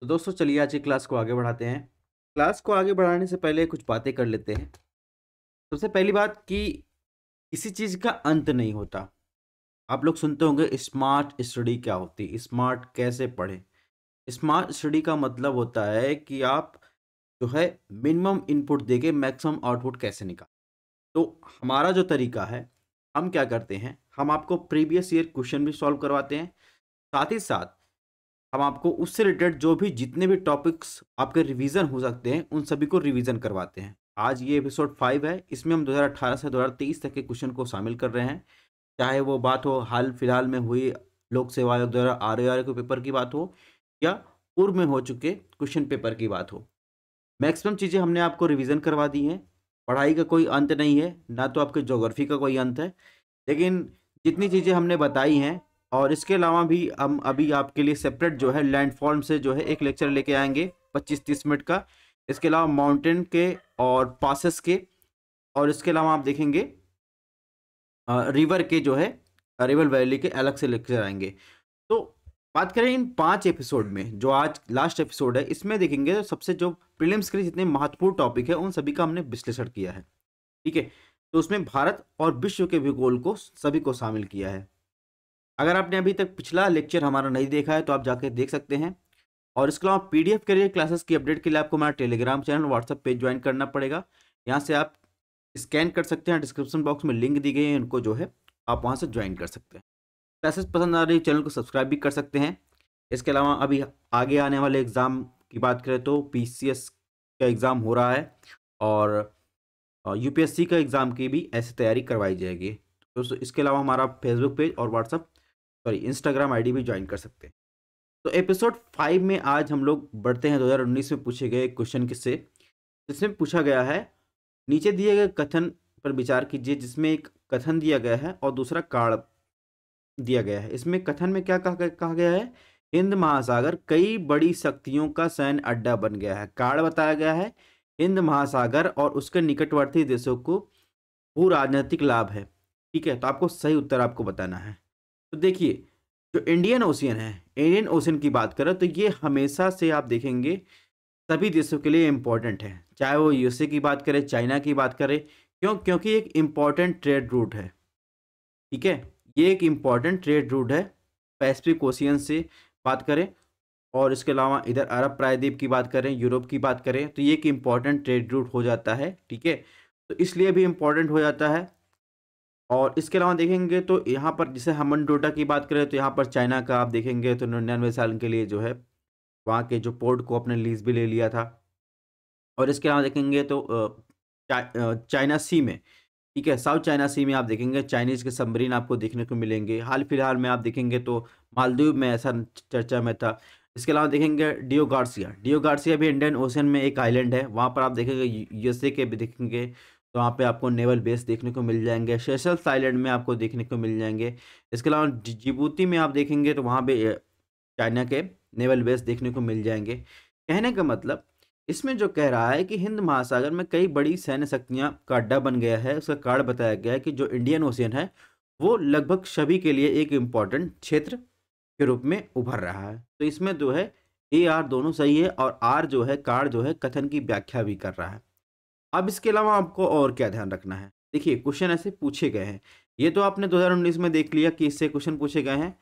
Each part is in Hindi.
तो दोस्तों चलिए आज की क्लास को आगे बढ़ाते हैं। क्लास को आगे बढ़ाने से पहले कुछ बातें कर लेते हैं। सबसे पहली बात कि किसी चीज़ का अंत नहीं होता। आप लोग सुनते होंगे स्मार्ट स्टडी क्या होती है, स्मार्ट कैसे पढ़ें। स्मार्ट स्टडी का मतलब होता है कि आप जो है मिनिमम इनपुट देके मैक्सिमम आउटपुट कैसे निकालें। तो हमारा जो तरीका है, हम क्या करते हैं, हम आपको प्रीवियस ईयर क्वेश्चन भी सॉल्व करवाते हैं। साथ ही साथ हम आपको उससे रिलेटेड जो भी जितने भी टॉपिक्स आपके रिवीजन हो सकते हैं उन सभी को रिवीजन करवाते हैं। आज ये एपिसोड 5 है, इसमें हम 2018 से 2023 तक के क्वेश्चन को शामिल कर रहे हैं। चाहे वो बात हो हाल फिलहाल में हुई लोक सेवा आयोग द्वारा आर के पेपर की बात हो या पूर्व में हो चुके क्वेश्चन पेपर की बात हो। मैक्सिमम चीज़ें हमने आपको रिवीजन करवा दी हैं। पढ़ाई का कोई अंत नहीं है, ना तो आपके ज्योग्राफी का कोई अंत है, लेकिन जितनी चीज़ें हमने बताई हैं और इसके अलावा भी हम अभी आपके लिए सेपरेट जो है लैंडफॉर्म से जो है एक लेक्चर लेके आएंगे 25-30 मिनट का। इसके अलावा माउंटेन के और पासेस के, और इसके अलावा आप देखेंगे रिवर के जो है रिवर वैली के अलग से लेक्चर आएंगे। तो बात करें इन 5 एपिसोड में, जो आज लास्ट एपिसोड है इसमें देखेंगे तो सबसे जो प्रीलिम्स के लिए जितने महत्वपूर्ण टॉपिक है उन सभी का हमने विश्लेषण किया है। ठीक है, तो उसमें भारत और विश्व के भूगोल को सभी को शामिल किया है। अगर आपने अभी तक पिछला लेक्चर हमारा नहीं देखा है तो आप जाके देख सकते हैं। और इसके अलावा पीडीएफ के लिए क्लासेस की अपडेट के लिए आपको हमारा Telegram channel WhatsApp page join करना पड़ेगा। यहाँ से आप स्कैन कर सकते हैं, डिस्क्रिप्शन बॉक्स में लिंक दी गई है, इनको जो है आप वहाँ से ज्वाइन कर सकते हैं। क्लासेस पसंद आ रही है चैनल को सब्सक्राइब भी कर सकते हैं। इसके अलावा अभी आगे आने वाले एग्ज़ाम की बात करें तो पीसीएस का एग्ज़ाम हो रहा है और यूपीएससी का एग्ज़ाम की भी ऐसी तैयारी करवाई जाएगी। दोस्तों इसके अलावा हमारा फेसबुक पेज और व्हाट्सअप इंस्टाग्राम आईडी भी ज्वाइन कर सकते हैं। तो एपिसोड 5 में आज हम लोग बढ़ते हैं 2019 में पूछे गए क्वेश्चन किससे, जिसमें पूछा गया है नीचे दिए गए कथन पर विचार कीजिए, जिसमें एक कथन दिया गया है और दूसरा कार्ड दिया गया है। इसमें कथन में क्या कहा गया है, हिंद महासागर कई बड़ी शक्तियों का सैन्य अड्डा बन गया है। कार्ड बताया गया है हिंद महासागर और उसके निकटवर्ती देशों को भू राजनीतिक लाभ है। ठीक है, तो आपको सही उत्तर आपको बताना है। तो देखिए, जो इंडियन ओशियन है, इंडियन ओशियन की बात करें तो ये हमेशा से आप देखेंगे सभी देशों के लिए इम्पोर्टेंट है, चाहे वो यूएसए की बात करें, चाइना की बात करें। क्यों? क्योंकि एक इम्पॉर्टेंट ट्रेड रूट है। ठीक है, ये एक इम्पॉर्टेंट ट्रेड रूट है पैसिफिक ओशियन से बात करें, और इसके अलावा इधर अरब प्रायद्वीप की बात करें, यूरोप की बात करें, तो ये एक इम्पॉर्टेंट ट्रेड रूट हो जाता है। ठीक है, तो इसलिए भी इम्पॉर्टेंट हो जाता है। और इसके अलावा देखेंगे तो यहाँ पर जैसे हमन डोडा की बात करें तो यहाँ पर चाइना का आप देखेंगे तो 99 साल के लिए जो है वहाँ के जो पोर्ट को अपने लीज भी ले लिया था। और इसके अलावा देखेंगे तो चाइना सी में, ठीक है, साउथ चाइना सी में आप देखेंगे चाइनीज़ के सबमरीन आपको देखने को मिलेंगे। हाल फिलहाल में आप देखेंगे तो मालदीव में ऐसा चर्चा में था। इसके अलावा देखेंगे डियो गार्सिया, डियो गार्सिया भी इंडियन ओशन में एक आइलैंड है, वहाँ पर आप देखेंगे यूएसए के भी देखेंगे तो वहाँ पे आपको नेवल बेस देखने को मिल जाएंगे। सेशल्स आइलैंड में आपको देखने को मिल जाएंगे। इसके अलावा जिबूती में आप देखेंगे तो वहाँ पे चाइना के नेवल बेस देखने को मिल जाएंगे। कहने का मतलब इसमें जो कह रहा है कि हिंद महासागर में कई बड़ी सैन्य शक्तियां का अड्डा बन गया है, उसका कारण बताया गया है कि जो इंडियन ओशियन है वो लगभग सभी के लिए एक इम्पॉर्टेंट क्षेत्र के रूप में उभर रहा है। तो इसमें जो है ए आर दोनों सही है, और आर जो है कार्ड जो है कथन की व्याख्या भी कर रहा है। अब इसके अलावा आपको और क्या ध्यान रखना है, देखिए क्वेश्चन ऐसे पूछे गए हैं, ये तो आपने 2019 में देख लिया कि इससे क्वेश्चन पूछे गए हैं।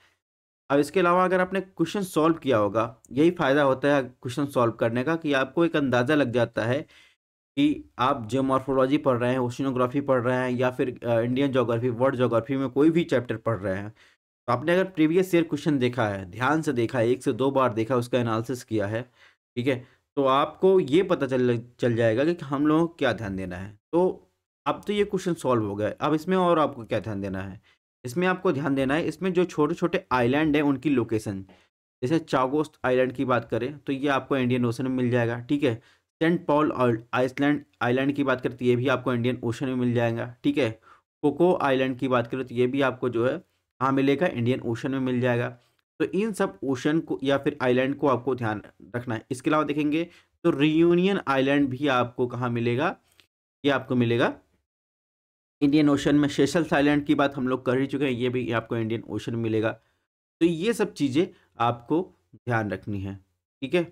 अब इसके अलावा अगर आपने क्वेश्चन सॉल्व किया होगा, यही फ़ायदा होता है क्वेश्चन सॉल्व करने का कि आपको एक अंदाज़ा लग जाता है कि आप जियोमॉर्फोलॉजी पढ़ रहे हैं, ओशिनोग्राफी पढ़ रहे हैं, या फिर इंडियन ज्योग्राफी, वर्ल्ड ज्योग्राफी में कोई भी चैप्टर पढ़ रहे हैं। तो आपने अगर प्रीवियस ईयर क्वेश्चन देखा है, ध्यान से देखा है, 1 से 2 बार देखा, उसका एनालिसिस किया है, ठीक है, तो आपको ये पता चल जाएगा कि हम लोगों को क्या ध्यान देना है। तो अब तो ये क्वेश्चन सॉल्व हो गए, अब इसमें और आपको क्या ध्यान देना है, इसमें आपको ध्यान देना है इसमें जो छोटे-छोटे आइलैंड हैं उनकी लोकेशन। जैसे चागोस आइलैंड की बात करें तो ये आपको इंडियन ओशन में मिल जाएगा। ठीक है, सेंट पॉल और आइसलैंड आइलैंड की बात करें तो ये भी आपको इंडियन ओशन में मिल जाएगा। ठीक है, कोको आइलैंड की बात करें तो ये भी आपको जो है कहाँ मिलेगा, इंडियन ओशन में मिल जाएगा। तो इन सब ओशन को या फिर आइलैंड को आपको ध्यान रखना है। इसके अलावा देखेंगे तो रियूनियन आइलैंड भी आपको कहाँ मिलेगा, ये आपको मिलेगा इंडियन ओशन में। सेशल्स आइलैंड की बात हम लोग कर ही चुके हैं, ये भी आपको इंडियन ओशन में मिलेगा। तो ये सब चीज़ें आपको ध्यान रखनी है। ठीक है,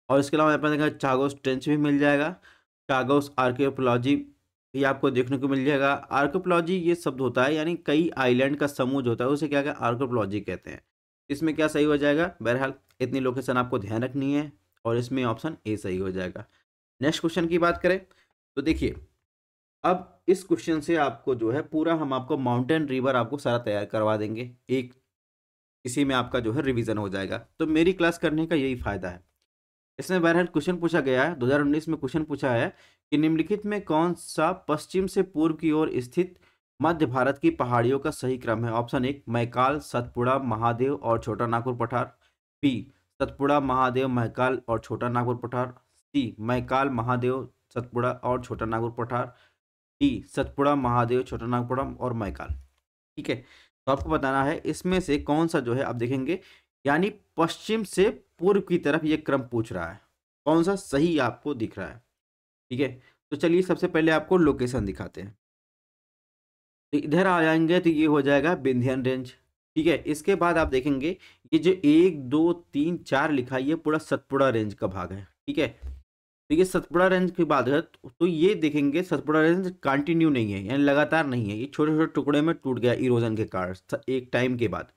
और इसके अलावा यहाँ पर चागोस ट्रेंच भी मिल जाएगा, चागोस आर्कियोलॉजी भी आपको देखने को मिल जाएगा। आर्कियोलॉजी ये शब्द होता है, यानी कई आइलैंड का समूह जो होता है उसे क्या क्या आर्कियोलॉजी कहते हैं। इसमें क्या सही हो जाएगा, बहरहाल इतनी लोकेशन आपको ध्यान रखनी है और इसमें ऑप्शन ए सही हो जाएगा। नेक्स्ट क्वेश्चन की बात करें तो देखिए, अब इस क्वेश्चन से आपको जो है पूरा हम आपको माउंटेन रिवर आपको सारा तैयार करवा देंगे, एक इसी में आपका जो है रिवीजन हो जाएगा। तो मेरी क्लास करने का यही फायदा है। इसमें बहरहाल क्वेश्चन पूछा गया है, 2019 में क्वेश्चन पूछा है कि निम्नलिखित में कौन सा पश्चिम से पूर्व की ओर स्थित मध्य भारत की पहाड़ियों का सही क्रम है। ऑप्शन एक मैकाल, सतपुड़ा, महादेव और छोटा नागपुर पठार। बी सतपुड़ा, महादेव, मैकाल और छोटा नागपुर पठार। सी मैकाल, महादेव, सतपुड़ा और छोटा नागपुर पठार। डी सतपुड़ा, महादेव, छोटा नागपुर और मैकाल। ठीक है, तो आपको बताना है इसमें से कौन सा जो है आप देखेंगे, यानी पश्चिम से पूर्व की तरफ ये क्रम पूछ रहा है, कौन सा सही आपको दिख रहा है। ठीक है, तो चलिए सबसे पहले आपको लोकेशन दिखाते हैं। तो इधर आ जाएंगे तो ये हो जाएगा विंध्यन रेंज। ठीक है, इसके बाद आप देखेंगे ये जो 1 2 3 4 लिखा है ये पूरा सतपुड़ा रेंज का भाग है। ठीक है, तो ये सतपुड़ा रेंज की बात है तो ये देखेंगे सतपुड़ा रेंज कंटिन्यू नहीं है, यानी लगातार नहीं है, ये छोटे छोटे टुकड़े में टूट गया इरोजन के कारण एक टाइम के बाद।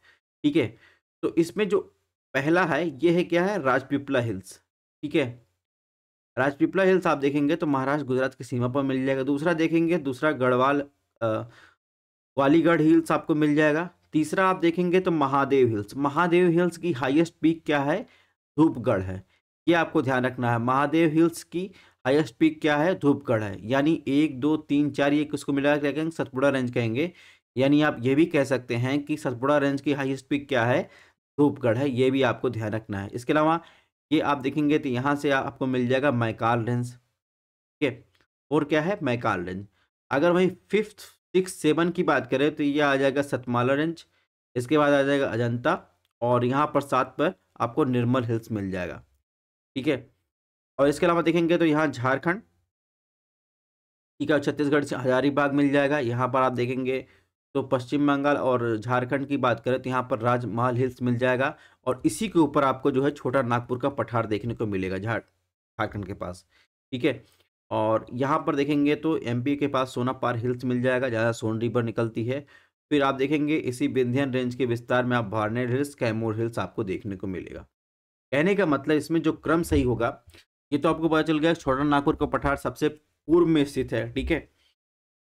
ठीक है, तो इसमें जो पहला है ये है क्या है, राजपीपला हिल्स। ठीक है, राजपीपला हिल्स आप देखेंगे तो महाराष्ट्र गुजरात की सीमा पर मिल जाएगा। दूसरा देखेंगे, दूसरा गढ़वाल वालीगढ़ हिल्स आपको मिल जाएगा। तीसरा आप देखेंगे तो महादेव हिल्स, महादेव हिल्स की हाईएस्ट पीक क्या है, धूपगढ़ है। ये आपको ध्यान रखना है, महादेव हिल्स की हाईएस्ट पीक क्या है, धूपगढ़ है। यानी 1 2 3 4 ये किसको मिला क्या कहेंगे, सतपुड़ा रेंज कहेंगे। यानी आप ये भी कह सकते हैं कि सतपुड़ा रेंज की हाईएस्ट पीक क्या है, धूपगढ़ है। ये भी आपको ध्यान रखना है। इसके अलावा ये आप देखेंगे तो यहाँ से आपको मिल जाएगा मैकाल रेंज। ठीक है, और क्या है, मैकाल रेंज। अगर वही 5th 6 7 की बात करें तो ये आ जाएगा सतमाला रेंज। इसके बाद आ जाएगा अजंता, और यहाँ पर 7 पर आपको निर्मल हिल्स मिल जाएगा। ठीक है, और इसके अलावा देखेंगे तो यहाँ झारखंड, ठीक है, छत्तीसगढ़ से हजारीबाग मिल जाएगा। यहाँ पर आप देखेंगे तो पश्चिम बंगाल और झारखंड की बात करें तो यहाँ पर राजमहल हिल्स मिल जाएगा, और इसी के ऊपर आपको जो है छोटा नागपुर का पठार देखने को मिलेगा झारखंड के पास। ठीक है, और यहाँ पर देखेंगे तो एमपी के पास सोनापार हिल्स मिल जाएगा, जहाँ सोन रिवर निकलती है। फिर आप देखेंगे इसी विंध्यन रेंज के विस्तार में आप बार्नेर हिल्स, कैमूर हिल्स आपको देखने को मिलेगा। कहने का मतलब इसमें जो क्रम सही होगा, ये तो आपको पता चल गया छोटा नागपुर का पठार सबसे पूर्व में स्थित है। ठीक है,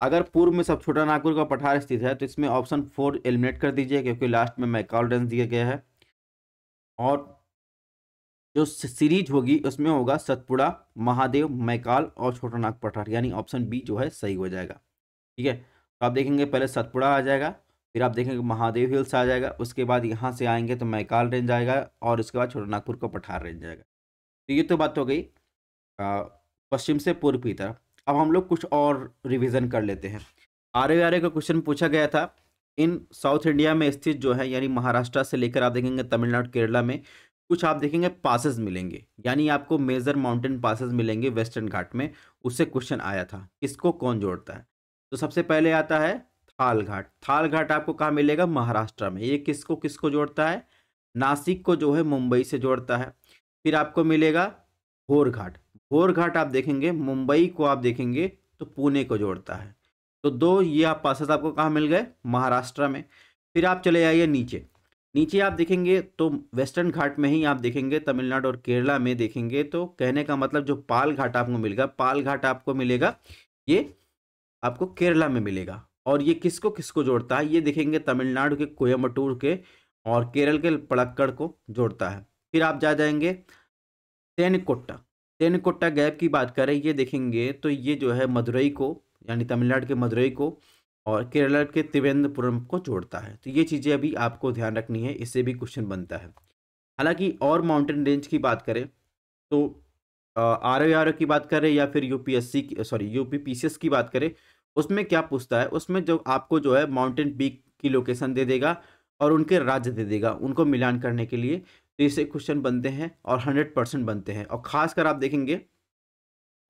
अगर पूर्व में सब छोटा नागपुर का पठार स्थित है तो इसमें ऑप्शन 4 एलिमिनेट कर दीजिए, क्योंकि लास्ट में मैकाल रेंज दिया गया है। और जो सीरीज होगी उसमें होगा सतपुड़ा, महादेव, मैकाल और छोटा नागपुर पठार, यानी ऑप्शन बी जो है सही हो जाएगा। ठीक है, तो आप देखेंगे पहले सतपुड़ा आ जाएगा, फिर आप देखेंगे महादेव हिल्स आ जाएगा, उसके बाद यहाँ से आएंगे तो मैकाल रेंज आएगा, और उसके बाद छोटा नागपुर का पठार रेंज आएगा। तो ये तो बात हो गई पश्चिम से पूर्व की तरफ। अब हम लोग कुछ और रिवीजन कर लेते हैं। आरए का क्वेश्चन पूछा गया था, इन साउथ इंडिया में स्थित जो है, यानी महाराष्ट्र से लेकर आप देखेंगे तमिलनाडु केरला में कुछ आप देखेंगे पासेस मिलेंगे, यानी आपको मेजर माउंटेन पासेस मिलेंगे वेस्टर्न घाट में। उससे क्वेश्चन आया था किसको कौन जोड़ता है। तो सबसे पहले आता है थाल घाट। थाल घाट आपको कहाँ मिलेगा, महाराष्ट्र में। ये किसको किसको जोड़ता है, नासिक को जो है मुंबई से जोड़ता है। फिर आपको मिलेगा घोर घाट। घोर घाट आप देखेंगे मुंबई को आप देखेंगे तो पुणे को जोड़ता है। तो दो ये आप पासेस आपको कहाँ मिल गए, महाराष्ट्र में। फिर आप चले जाइए नीचे, नीचे आप देखेंगे तो वेस्टर्न घाट में ही आप देखेंगे तमिलनाडु और केरला में देखेंगे, तो कहने का मतलब जो पाल घाट आपको मिलेगा, पाल घाट आपको मिलेगा ये आपको केरला में मिलेगा। और ये किसको किसको जोड़ता है, ये देखेंगे तमिलनाडु के कोयम्बटूर के और केरल के पलक्कड़ को जोड़ता है। फिर आप जा जाएंगे तेनकोट्टा। तेनकोट्टा गैप की बात करें, ये देखेंगे तो ये जो है मदुरई को, यानी तमिलनाडु के मदुरई को और केरला के त्रिवेंद्रपुरम को जोड़ता है। तो ये चीज़ें अभी आपको ध्यान रखनी है, इससे भी क्वेश्चन बनता है। हालांकि और माउंटेन रेंज की बात करें तो आर की बात करें या फिर यूपीएससी की यूपी पीसीएस की बात करें, उसमें क्या पूछता है, उसमें जो आपको जो है माउंटेन पीक की लोकेशन दे देगा और उनके राज्य दे देगा, उनको मिलान करने के लिए। तो इससे क्वेश्चन बनते हैं और 100% बनते हैं। और खासकर आप देखेंगे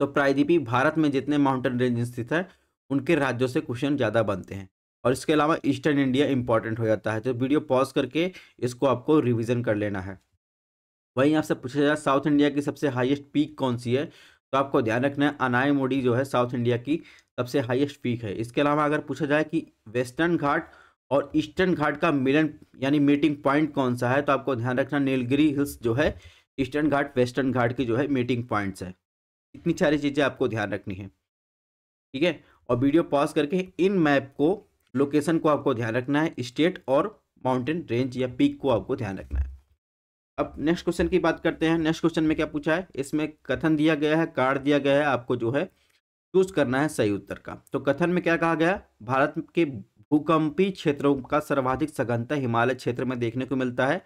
तो प्रायद्वीपीय भारत में जितने माउंटेन रेंज स्थित है उनके राज्यों से क्वेश्चन ज़्यादा बनते हैं। और इसके अलावा ईस्टर्न इंडिया इंपॉर्टेंट हो जाता है। तो वीडियो पॉज करके इसको आपको रिवीजन कर लेना है। वहीं आपसे पूछा जाए साउथ इंडिया की सबसे हाईएस्ट पीक कौन सी है, तो आपको ध्यान रखना है अनायमुड़ी जो है साउथ इंडिया की सबसे हाईएस्ट पीक है। इसके अलावा अगर पूछा जाए कि वेस्टर्न घाट और ईस्टर्न घाट का मिलन यानी मीटिंग पॉइंट कौन सा है, तो आपको ध्यान रखना नीलगिरी हिल्स जो है ईस्टर्न घाट वेस्टर्न घाट की जो है मीटिंग पॉइंट्स है। इतनी सारी चीज़ें आपको ध्यान रखनी है, ठीक है। और वीडियो पॉज करके इन मैप को लोकेशन को आपको ध्यान रखना है, स्टेट और माउंटेन रेंज या पीक को आपको ध्यान रखना है। अब नेक्स्ट क्वेश्चन की बात करते हैं। नेक्स्ट क्वेश्चन में क्या पूछा है, इसमें कथन दिया गया है, कार्ड दिया गया है, आपको जो है चूज करना है सही उत्तर का। तो कथन में क्या कहा गया, भारत के भूकंपी क्षेत्रों का सर्वाधिक सघनता हिमालय क्षेत्र में देखने को मिलता है।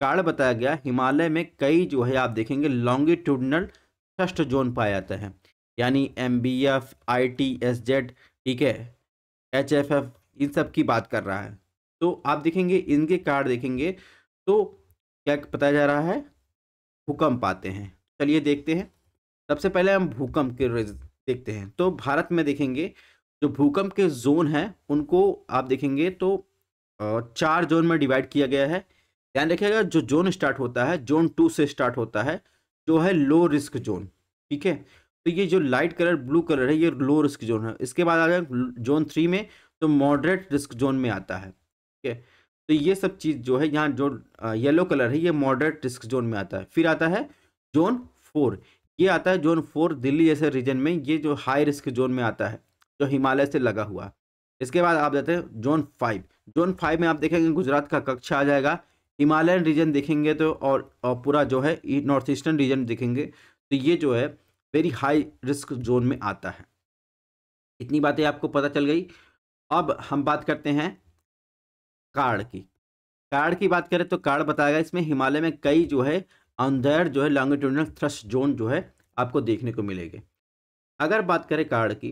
कार्ड बताया गया हिमालय में कई जो है आप देखेंगे लॉन्गिट्यूडनल थ्रस्ट जोन पाए जाते हैं, यानी MBF ITSZ, ठीक है, HFF, इन सब की बात कर रहा है। तो आप देखेंगे इनके कार्ड देखेंगे तो क्या बताया जा रहा है, भूकंप आते हैं। चलिए देखते हैं। सबसे पहले हम भूकंप के देखते हैं। तो भारत में देखेंगे जो भूकंप के जोन हैं उनको आप देखेंगे तो 4 जोन में डिवाइड किया गया है। ध्यान रखिएगा जो जोन स्टार्ट होता है जोन 2 से स्टार्ट होता है, जो है लो रिस्क जोन, ठीक है। तो ये जो लाइट कलर ब्लू कलर है ये लो रिस्क जोन है। इसके बाद आ जाए जोन 3 में, तो मॉडरेट रिस्क जोन में आता है, ठीक है। तो ये सब चीज़ जो है यहाँ जो येलो कलर है ये मॉडरेट रिस्क जोन में आता है। फिर आता है जोन 4, ये आता है जोन 4 दिल्ली जैसे रीजन में, ये जो हाई रिस्क जोन में आता है जो हिमालय से लगा हुआ। इसके बाद आप जाते हैं जोन 5। जोन 5 में आप देखेंगे गुजरात का कच्छ आ जाएगा। हिमालयन रीजन देखेंगे तो और पूरा जो है नॉर्थ ईस्टर्न रीजन देखेंगे तो ये जो है वेरी हाई रिस्क जोन में आता है। इतनी बातें आपको पता चल गई। अब हम बात करते हैं कार्ड की। कार्ड की बात करें तो कार्ड बताएगा इसमें हिमालय में कई जो है अंदर जो है लॉन्गिट्यूडनल थ्रस्ट जोन जो है आपको देखने को मिलेंगे। अगर बात करें कार्ड की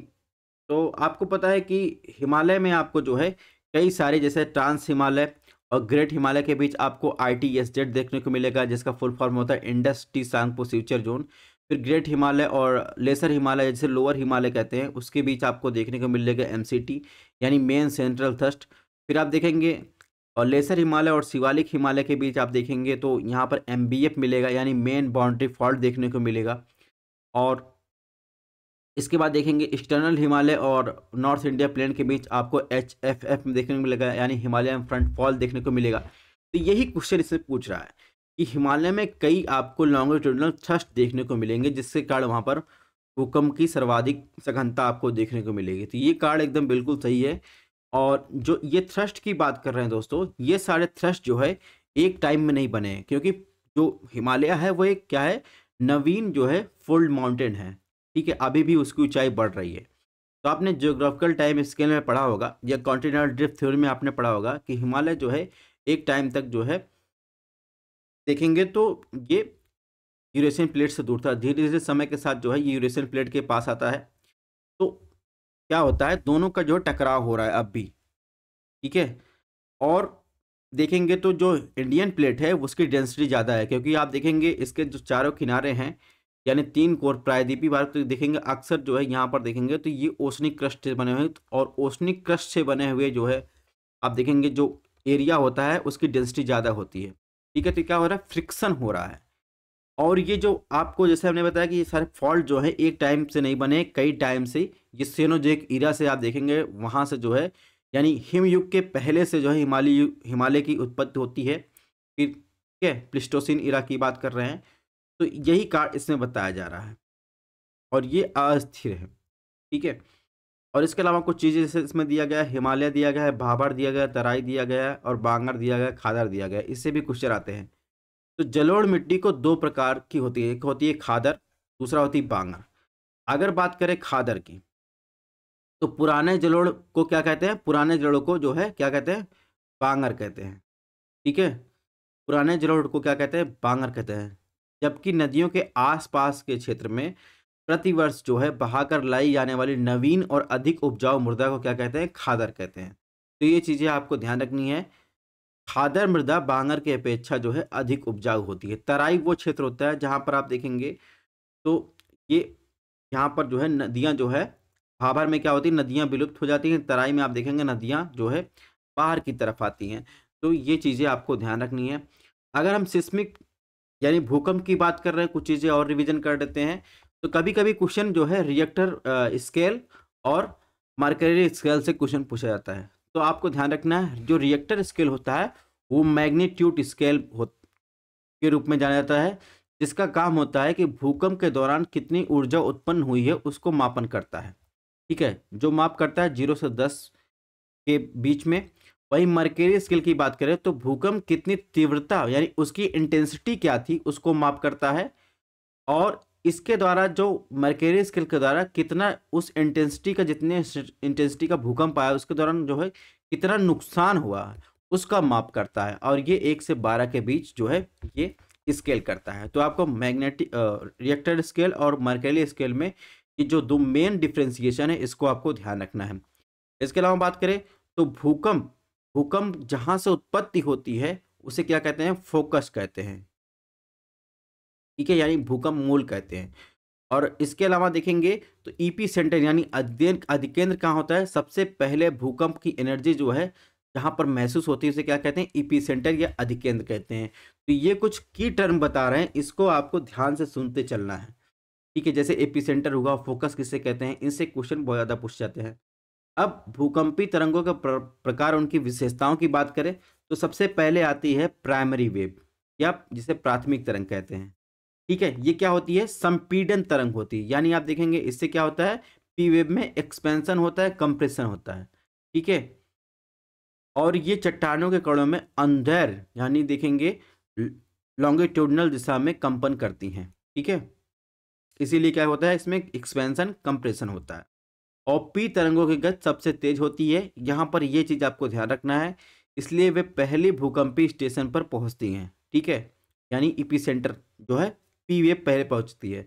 तो आपको पता है कि हिमालय में आपको जो है कई सारे जैसे ट्रांस हिमालय और ग्रेट हिमालय के बीच आपको ITSZ देखने को मिलेगा, जिसका फुल फॉर्म होता है Indus Tsangpo suture zone. फिर ग्रेट हिमालय और लेसर हिमालय जैसे लोअर हिमालय कहते हैं उसके बीच आपको देखने को मिलेगा MCT यानी मेन सेंट्रल थ्रस्ट। फिर आप देखेंगे और लेसर हिमालय और शिवालिक हिमालय के बीच आप देखेंगे तो यहाँ पर MBF मिलेगा यानी मेन बाउंड्री फॉल्ट देखने को मिलेगा। और इसके बाद देखेंगे एक्सटर्नल हिमालय और नॉर्थ इंडिया प्लेन के बीच आपको HFF में देखने को मिलेगा यानी हिमालयन फ्रंट फॉल देखने को मिलेगा। तो यही क्वेश्चन इससे पूछ रहा है कि हिमालय में कई आपको लॉन्गिट्यूडनल थ्रस्ट देखने को मिलेंगे, जिससे कारण वहाँ पर भूकंप की सर्वाधिक सघनता आपको देखने को मिलेगी। तो ये कार्ड एकदम बिल्कुल सही है। और जो ये थ्रस्ट की बात कर रहे हैं दोस्तों, ये सारे थ्रस्ट जो है एक टाइम में नहीं बने हैं, क्योंकि जो हिमालय है वो एक क्या है, नवीन जो है फोल्ड माउंटेन है, ठीक है, अभी भी उसकी ऊंचाई बढ़ रही है। तो आपने जियोग्राफिकल टाइम स्केल में पढ़ा होगा या कॉन्टिनेंटल ड्रिफ्ट थ्योरी में आपने पढ़ा होगा कि हिमालय जो है एक टाइम तक जो है देखेंगे तो ये यूरेशियन प्लेट से दूर था। धीरे धीरे समय के साथ जो है ये यूरेशियन प्लेट के पास आता है। तो क्या होता है, दोनों का जो टकराव हो रहा है अब भी, ठीक है। और देखेंगे तो जो इंडियन प्लेट है उसकी डेंसिटी ज़्यादा है, क्योंकि आप देखेंगे इसके जो चारों किनारे हैं यानी 3 कोर प्रायद्वीपीय भारत तो देखेंगे अक्सर जो है यहाँ पर देखेंगे तो ये ओशनिक क्रस्ट से बने हुए, और ओशनिक क्रस्ट से बने हुए जो है आप देखेंगे जो एरिया होता है उसकी डेंसिटी ज़्यादा होती है, ठीक है। तो क्या हो रहा है, फ्रिक्शन हो रहा है। और ये जो आपको जैसे हमने बताया कि ये सारे फॉल्ट जो है एक टाइम से नहीं बने, कई टाइम से, ये सेनोजेक ईरा से आप देखेंगे वहाँ से जो है यानी हिमयुग के पहले से जो है हिमालय की उत्पत्ति होती है। फिर ठीक है, प्लिस्टोसिन ईरा की बात कर रहे हैं। तो यही कार्ड इसमें बताया जा रहा है और ये अस्थिर है, ठीक है। और इसके अलावा कुछ चीज़ें जैसे इसमें दिया गया है, हिमालय दिया गया है, भाबर दिया गया है, तराई दिया गया है और बांगर दिया गया है, खादर दिया गया है। इससे भी क्वेश्चन आते हैं। तो जलोढ़ मिट्टी को 2 प्रकार की होती है, एक होती है खादर, दूसरा होती है बांगर। अगर बात करें खादर की तो पुराने जलोढ़ को क्या कहते हैं, पुराने जलोढ़ को जो है क्या कहते हैं, बांगर कहते हैं, ठीक है। पुराने जलोढ़ को क्या कहते हैं, बांगर कहते हैं। जबकि नदियों के आसपास के क्षेत्र में प्रतिवर्ष जो है बहाकर लाई जाने वाली नवीन और अधिक उपजाऊ मृदा को क्या कहते हैं, खादर कहते हैं। तो ये चीज़ें आपको ध्यान रखनी है। खादर मृदा बांगर की अपेक्षा जो है अधिक उपजाऊ होती है। तराई वो क्षेत्र होता है जहाँ पर आप देखेंगे तो ये यहाँ पर जो है नदियाँ जो है, भाबर में क्या होती है, नदियाँ विलुप्त हो जाती हैं। तराई में आप देखेंगे नदियाँ जो है बाहर की तरफ आती हैं। तो ये चीज़ें आपको ध्यान रखनी है। अगर हम सिस्मिक यानी भूकंप की बात कर रहे हैं, कुछ चीज़ें और रिवीजन कर देते हैं। तो कभी कभी क्वेश्चन जो है रिएक्टर स्केल और मर्करी स्केल से क्वेश्चन पूछा जाता है। तो आपको ध्यान रखना है, जो रिएक्टर स्केल होता है वो मैग्नीट्यूड स्केल के रूप में जाना जाता है, जिसका काम होता है कि भूकंप के दौरान कितनी ऊर्जा उत्पन्न हुई है उसको मापन करता है। ठीक है, जो माप करता है 0 से 10 के बीच में। वही मर्करी स्केल की बात करें तो भूकंप कितनी तीव्रता यानी उसकी इंटेंसिटी क्या थी उसको माप करता है, और इसके द्वारा जो मर्करी स्केल के द्वारा कितना उस इंटेंसिटी का, जितने इंटेंसिटी का भूकंप आया उसके दौरान जो है कितना नुकसान हुआ उसका माप करता है। और ये 1 से 12 के बीच जो है ये स्केल करता है। तो आपको मैग्नेटिक रिएक्टर स्केल और मर्करी स्केल में ये जो दो मेन डिफ्रेंसिएशन है इसको आपको ध्यान रखना है। इसके अलावा बात करें तो भूकंप भूकंप जहां से उत्पत्ति होती है उसे क्या कहते हैं, फोकस कहते हैं। ठीक है, यानी भूकंप मूल कहते हैं। और इसके अलावा देखेंगे तो ईपी सेंटर यानी अधिकेंद्र कहाँ होता है, सबसे पहले भूकंप की एनर्जी जो है जहां पर महसूस होती है उसे क्या कहते हैं, ईपी सेंटर या अधिकेंद्र कहते हैं। तो ये कुछ की टर्म बता रहे हैं, इसको आपको ध्यान से सुनते चलना है। ठीक है, जैसे एपी सेंटर हुआ, फोकस किसे कहते हैं, इनसे क्वेश्चन बहुत ज़्यादा पूछ जाते हैं। अब भूकंपी तरंगों के प्रकार, उनकी विशेषताओं की बात करें तो सबसे पहले आती है प्राइमरी वेव या जिसे प्राथमिक तरंग कहते हैं। ठीक है, ये क्या होती है, संपीड़न तरंग होती है। यानी आप देखेंगे इससे क्या होता है, पी वेव में एक्सपेंशन होता है, कंप्रेशन होता है। ठीक है, और ये चट्टानों के कणों में अंदर यानी देखेंगे लॉन्गिट्यूडनल दिशा में कंपन करती हैं। ठीक है, इसीलिए क्या होता है, इसमें एक्सपेंशन कंप्रेशन होता है। और पी तरंगों की गति सबसे तेज होती है। यहाँ पर ये चीज़ आपको ध्यान रखना है, इसलिए वे पहली भूकंपी स्टेशन पर पहुँचती हैं। ठीक है, यानी इपी सेंटर जो है पी वेव पहले पहुँचती है।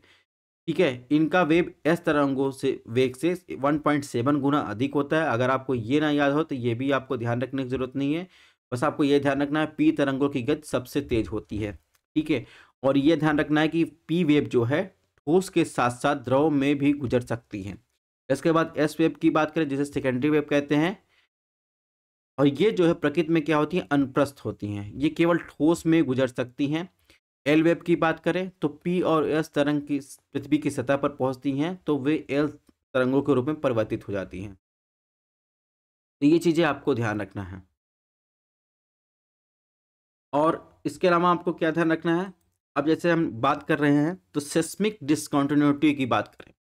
ठीक है, इनका वेव एस तरंगों से वेग से 1.7 गुना अधिक होता है। अगर आपको ये ना याद हो तो ये भी आपको ध्यान रखने की जरूरत नहीं है, बस आपको ये ध्यान रखना है पी तरंगों की गति सबसे तेज होती है। ठीक है, और ये ध्यान रखना है कि पी वेव जो है ठोस के साथ साथ द्रव में भी गुजर सकती है। इसके बाद एस वेव की बात करें जिसे सेकेंडरी वेव कहते हैं, और ये जो है प्रकृति में क्या होती है, अनुप्रस्थ होती हैं, ये केवल ठोस में गुजर सकती हैं। एल वेव की बात करें तो पी और एस तरंग की पृथ्वी की सतह पर पहुंचती हैं तो वे एल तरंगों के रूप में परिवर्तित हो जाती हैं। तो ये चीजें आपको ध्यान रखना है। और इसके अलावा आपको क्या ध्यान रखना है, अब जैसे हम बात कर रहे हैं तो सेस्मिक डिसकंटिन्यूटी की बात करें,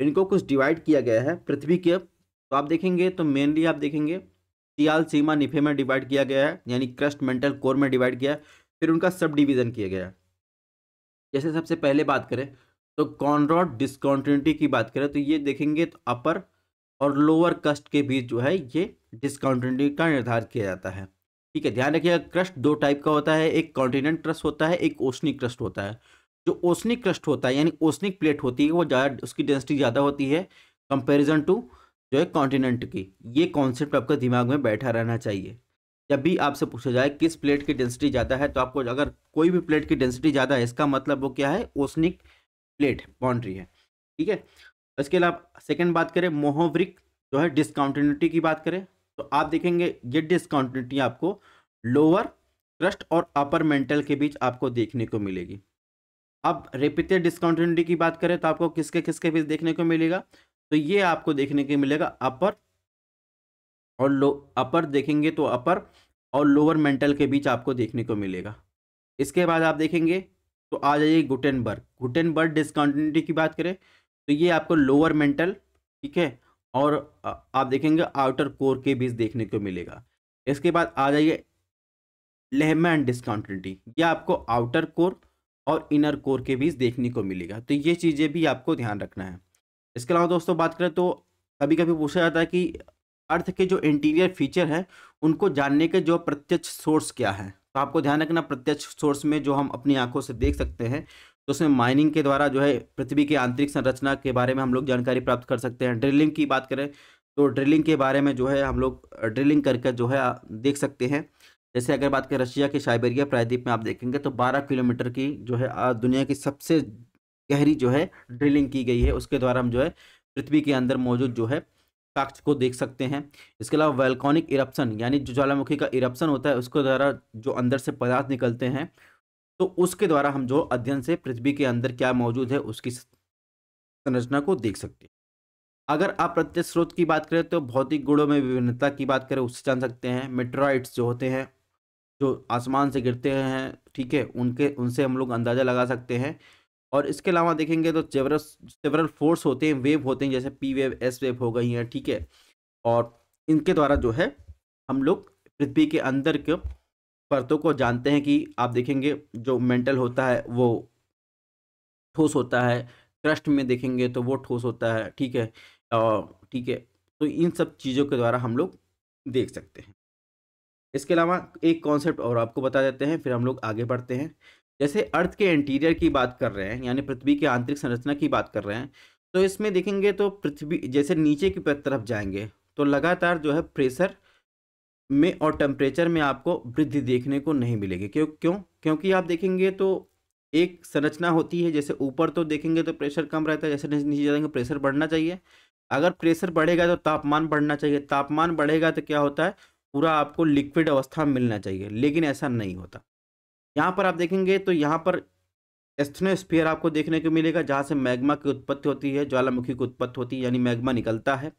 इनको कुछ डिवाइड किया गया है पृथ्वी के। तो आप देखेंगे तो मेनली आप देखेंगे सियाल, सीमा, निफे में डिवाइड किया गया है, यानी क्रस्ट, मेंटल, कोर में डिवाइड किया है। फिर उनका सब डिवीजन किया गया है। जैसे सबसे पहले बात करें तो कॉनरॉड डिसकंटिन्यूटी की बात करें तो ये देखेंगे तो अपर और लोअर क्रस्ट के बीच जो है ये डिसकंटिन्यूटी का निर्धारण किया जाता है। ठीक है, ध्यान रखिएगा क्रस्ट दो टाइप का होता है, एक कॉन्टिनेंट क्रस्ट होता है, एक ओशनिक क्रस्ट होता है। जो ओशनिक क्रस्ट होता है यानी ओशनिक प्लेट होती है वो ज़्यादा, उसकी डेंसिटी ज़्यादा होती है कंपैरिजन टू जो है कॉन्टिनेंट की। ये कॉन्सेप्ट आपका दिमाग में बैठा रहना चाहिए। जब भी आपसे पूछा जाए किस प्लेट की डेंसिटी ज़्यादा है तो आपको, अगर कोई भी प्लेट की डेंसिटी ज़्यादा है इसका मतलब वो क्या है, ओशनिक प्लेट बाउंड्री है। ठीक है, इसके अलावा सेकंड बात करें मोहोवरिक जो है डिसकंटिन्यूटी की बात करें तो आप देखेंगे ये डिसकंटिन्यूटी आपको लोअर क्रस्ट और अपर मेंटल के बीच आपको देखने को मिलेगी। अब रिपीटेड डिसकंटिन्यूटी की बात करें तो आपको किसके किसके बीच देखने को मिलेगा, तो ये आपको देखने को मिलेगा अपर और अपर देखेंगे तो अपर और लोअर मेंटल के बीच आपको देखने को मिलेगा। इसके बाद आप देखेंगे तो आ जाइए गुटेनबर्ग डिसकंटिन्यूटी की बात करें तो ये आपको लोअर मेंटल, ठीक है, और आप देखेंगे आउटर कोर के बीच देखने को मिलेगा। इसके बाद आ जाइए लेहमैन डिसकंटिन्यूटी, ये आपको आउटर कोर और इनर कोर के बीच देखने को मिलेगा। तो ये चीज़ें भी आपको ध्यान रखना है। इसके अलावा दोस्तों बात करें तो कभी कभी पूछा जाता है कि अर्थ के जो इंटीरियर फीचर हैं उनको जानने के जो प्रत्यक्ष सोर्स क्या है। तो आपको ध्यान रखना प्रत्यक्ष सोर्स में जो हम अपनी आंखों से देख सकते हैं तो उसमें माइनिंग के द्वारा जो है पृथ्वी की आंतरिक संरचना के बारे में हम लोग जानकारी प्राप्त कर सकते हैं। ड्रिलिंग की बात करें तो ड्रिलिंग के बारे में जो है हम लोग ड्रिलिंग करके जो है देख सकते हैं। जैसे अगर बात करें रशिया के साइबेरिया प्रायद्वीप में आप देखेंगे तो 12 किलोमीटर की जो है दुनिया की सबसे गहरी जो है ड्रिलिंग की गई है, उसके द्वारा हम जो है पृथ्वी के अंदर मौजूद जो है साक्ष्य को देख सकते हैं। इसके अलावा वोल्केनिक इरप्शन यानी जो ज्वालामुखी का इरप्शन होता है उसके द्वारा जो अंदर से पदार्थ निकलते हैं तो उसके द्वारा हम जो अध्ययन से पृथ्वी के अंदर क्या मौजूद है उसकी संरचना को देख सकते हैं। अगर आप प्रत्यक्ष स्रोत की बात करें तो भौतिक गुणों में विभिन्नता की बात करें उससे जान सकते हैं। मेटेराइट्स जो होते हैं जो आसमान से गिरते हैं, ठीक है, उनके उनसे हम लोग अंदाज़ा लगा सकते हैं। और इसके अलावा देखेंगे तो सेवरल फोर्स होते हैं, वेव होते हैं, जैसे पी वेव, एस वेव हो गई हैं, ठीक है। और इनके द्वारा जो है हम लोग पृथ्वी के अंदर के परतों को जानते हैं कि आप देखेंगे जो मेंटल होता है वो ठोस होता है, क्रस्ट में देखेंगे तो वो ठोस होता है, ठीक है। ठीक है, तो इन सब चीज़ों के द्वारा हम लोग देख सकते हैं। इसके अलावा एक कॉन्सेप्ट और आपको बता देते हैं, फिर हम लोग आगे बढ़ते हैं। जैसे अर्थ के इंटीरियर की बात कर रहे हैं, यानी पृथ्वी की आंतरिक संरचना की बात कर रहे हैं, तो इसमें देखेंगे तो पृथ्वी जैसे नीचे की तरफ जाएंगे तो लगातार जो है प्रेशर में और टेम्परेचर में आपको वृद्धि देखने को नहीं मिलेगी। क्योंकि आप देखेंगे तो एक संरचना होती है, जैसे ऊपर तो देखेंगे तो प्रेशर कम रहता है, जैसे नीचे जाएंगे प्रेशर बढ़ना चाहिए। अगर प्रेशर बढ़ेगा तो तापमान बढ़ना चाहिए, तापमान बढ़ेगा तो क्या होता है, पूरा आपको लिक्विड अवस्था में मिलना चाहिए, लेकिन ऐसा नहीं होता। यहाँ पर आप देखेंगे तो यहाँ पर एस्थनोस्फीयर आपको देखने को मिलेगा, जहाँ से मैग्मा की उत्पत्ति होती है, ज्वालामुखी की उत्पत्ति होती है, यानी मैग्मा निकलता है।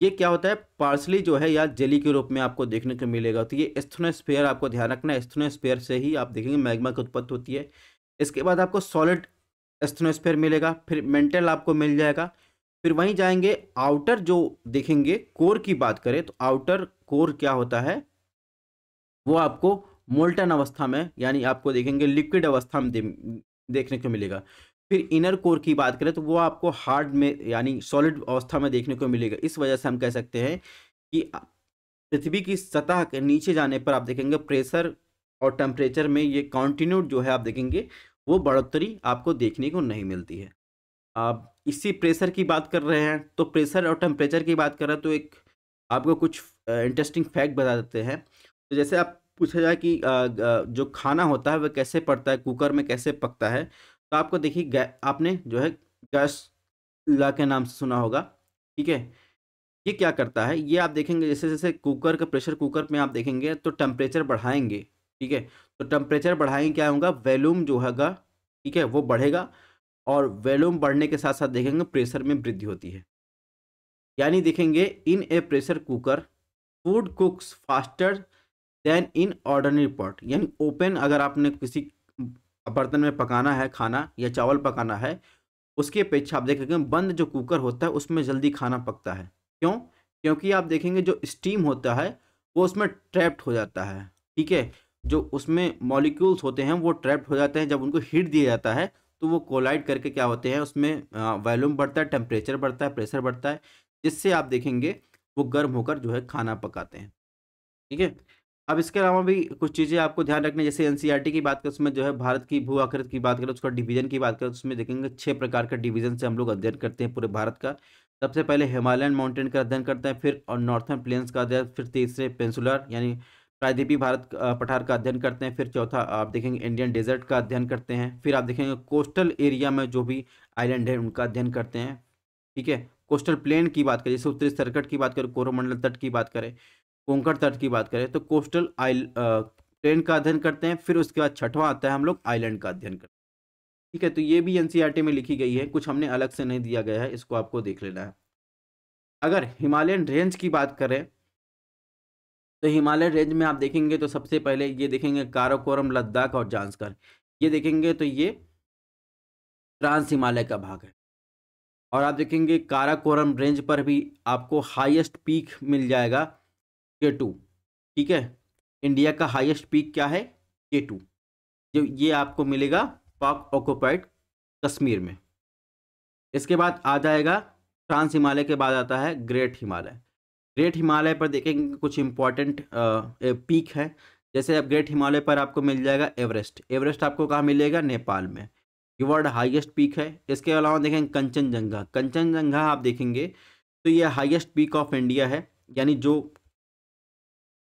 ये क्या होता है, पार्सली जो है या जेली के रूप में आपको देखने को मिलेगा। तो ये एस्थनोस्फीयर आपको ध्यान रखना है, एस्थनोस्फीयर से ही आप देखेंगे मैग्मा की उत्पत्ति होती है। इसके बाद आपको सॉलिड एस्थनोस्फीयर मिलेगा, फिर मेंटल आपको मिल जाएगा। फिर वहीं जाएंगे आउटर जो देखेंगे कोर की बात करें तो आउटर कोर क्या होता है, वो आपको मोल्टन अवस्था में, यानी आपको देखेंगे लिक्विड अवस्था में देखने को मिलेगा। फिर इनर कोर की बात करें तो वो आपको हार्ड में यानी सॉलिड अवस्था में देखने को मिलेगा। इस वजह से हम कह सकते हैं कि पृथ्वी की सतह के नीचे जाने पर आप देखेंगे प्रेशर और टेम्परेचर में ये कॉन्टिन्यूड जो है आप देखेंगे वो बढ़ोतरी आपको देखने को नहीं मिलती है। आप इसी प्रेशर की बात कर रहे हैं तो प्रेशर और टेम्परेचर की बात कर रहे हैं तो एक आपको कुछ इंटरेस्टिंग फैक्ट बता देते हैं। तो जैसे आप पूछा जाए कि जो खाना होता है वह कैसे पड़ता है, कुकर में कैसे पकता है, तो आपको देखिए आपने जो है गैस ला के नाम से सुना होगा, ठीक है। ये क्या करता है, ये आप देखेंगे जैसे जैसे कुकर का प्रेशर कुकर में आप देखेंगे तो टेम्परेचर बढ़ाएंगे, ठीक है। तो टेम्परेचर बढ़ाएंगे क्या होगा, वॉल्यूम जो होगा, ठीक है, वो बढ़ेगा। और वॉल्यूम बढ़ने के साथ साथ देखेंगे प्रेशर में वृद्धि होती है। यानी देखेंगे in a pressure cooker food cooks faster than in ordinary pot, यानी ओपन अगर आपने किसी बर्तन में पकाना है खाना या चावल पकाना है, उसकी अपेक्षा आप देखेंगे बंद जो कुकर होता है उसमें जल्दी खाना पकता है। क्यों? क्योंकि आप देखेंगे जो स्टीम होता है वो उसमें ट्रैप्ड हो जाता है, ठीक है। जो उसमें मॉलिक्यूल्स होते हैं वो ट्रैप्ड हो जाते हैं, जब उनको हीट दिया जाता है तो वो कोलाइड करके क्या होते हैं, उसमें वॉल्यूम बढ़ता है, टेम्परेचर बढ़ता है, प्रेशर बढ़ता है, जिससे आप देखेंगे वो गर्म होकर जो है खाना पकाते हैं, ठीक है। अब इसके अलावा भी कुछ चीज़ें आपको ध्यान रखनी है, जैसे एनसीईआरटी की बात करें उसमें जो है भारत की भू आकृति की बात करें, उसका डिवीजन की बात करें, उसमें देखेंगे 6 प्रकार का डिवीजन से हम लोग अध्ययन करते हैं पूरे भारत का। सबसे पहले हिमालयन माउंटेन का अध्ययन करते हैं, फिर और नॉर्थर्न प्लेन्स का अध्ययन, फिर तीसरे पेंसुलर यानी प्रायद्वीपीय भारत पठार का अध्ययन करते हैं, फिर चौथा आप देखेंगे इंडियन डेजर्ट का अध्ययन करते हैं, फिर आप देखेंगे कोस्टल एरिया में जो भी आइलैंड है उनका अध्ययन करते हैं, ठीक है। कोस्टल प्लेन की बात करें, जैसे उत्तरी सर्कट की बात करें, कोरोमंडल तट की बात करें, कोंकण तट की बात करें, तो कोस्टल प्लेन का अध्ययन करते हैं। फिर उसके बाद छठवां आता है हम लोग आइलैंड का अध्ययन करते हैं, ठीक है। तो ये भी एनसीईआरटी में लिखी गई है, कुछ हमने अलग से नहीं दिया गया है, इसको आपको देख लेना है। अगर हिमालयन रेंज की बात करें तो हिमालय रेंज में आप देखेंगे तो सबसे पहले ये देखेंगे काराकोरम, लद्दाख और जांस्कर, ये देखेंगे तो ये ट्रांस हिमालय का भाग है। और आप देखेंगे काराकोरम रेंज पर भी आपको हाईएस्ट पीक मिल जाएगा K2, ठीक है। इंडिया का हाईएस्ट पीक क्या है, K2, जो ये आपको मिलेगा पाक ऑक्युपाइड कश्मीर में। इसके बाद आ जाएगा ट्रांस हिमालय के बाद आता है ग्रेट हिमालय। ग्रेट हिमालय पर देखेंगे कुछ इंपॉर्टेंट पीक है, जैसे अब ग्रेट हिमालय पर आपको मिल जाएगा एवरेस्ट। एवरेस्ट आपको कहाँ मिलेगा, नेपाल में, ये वर्ल्ड हाईएस्ट पीक है। इसके अलावा देखेंगे कंचनजंगा। कंचनजंगा आप देखेंगे तो ये हाईएस्ट पीक ऑफ इंडिया है, यानी जो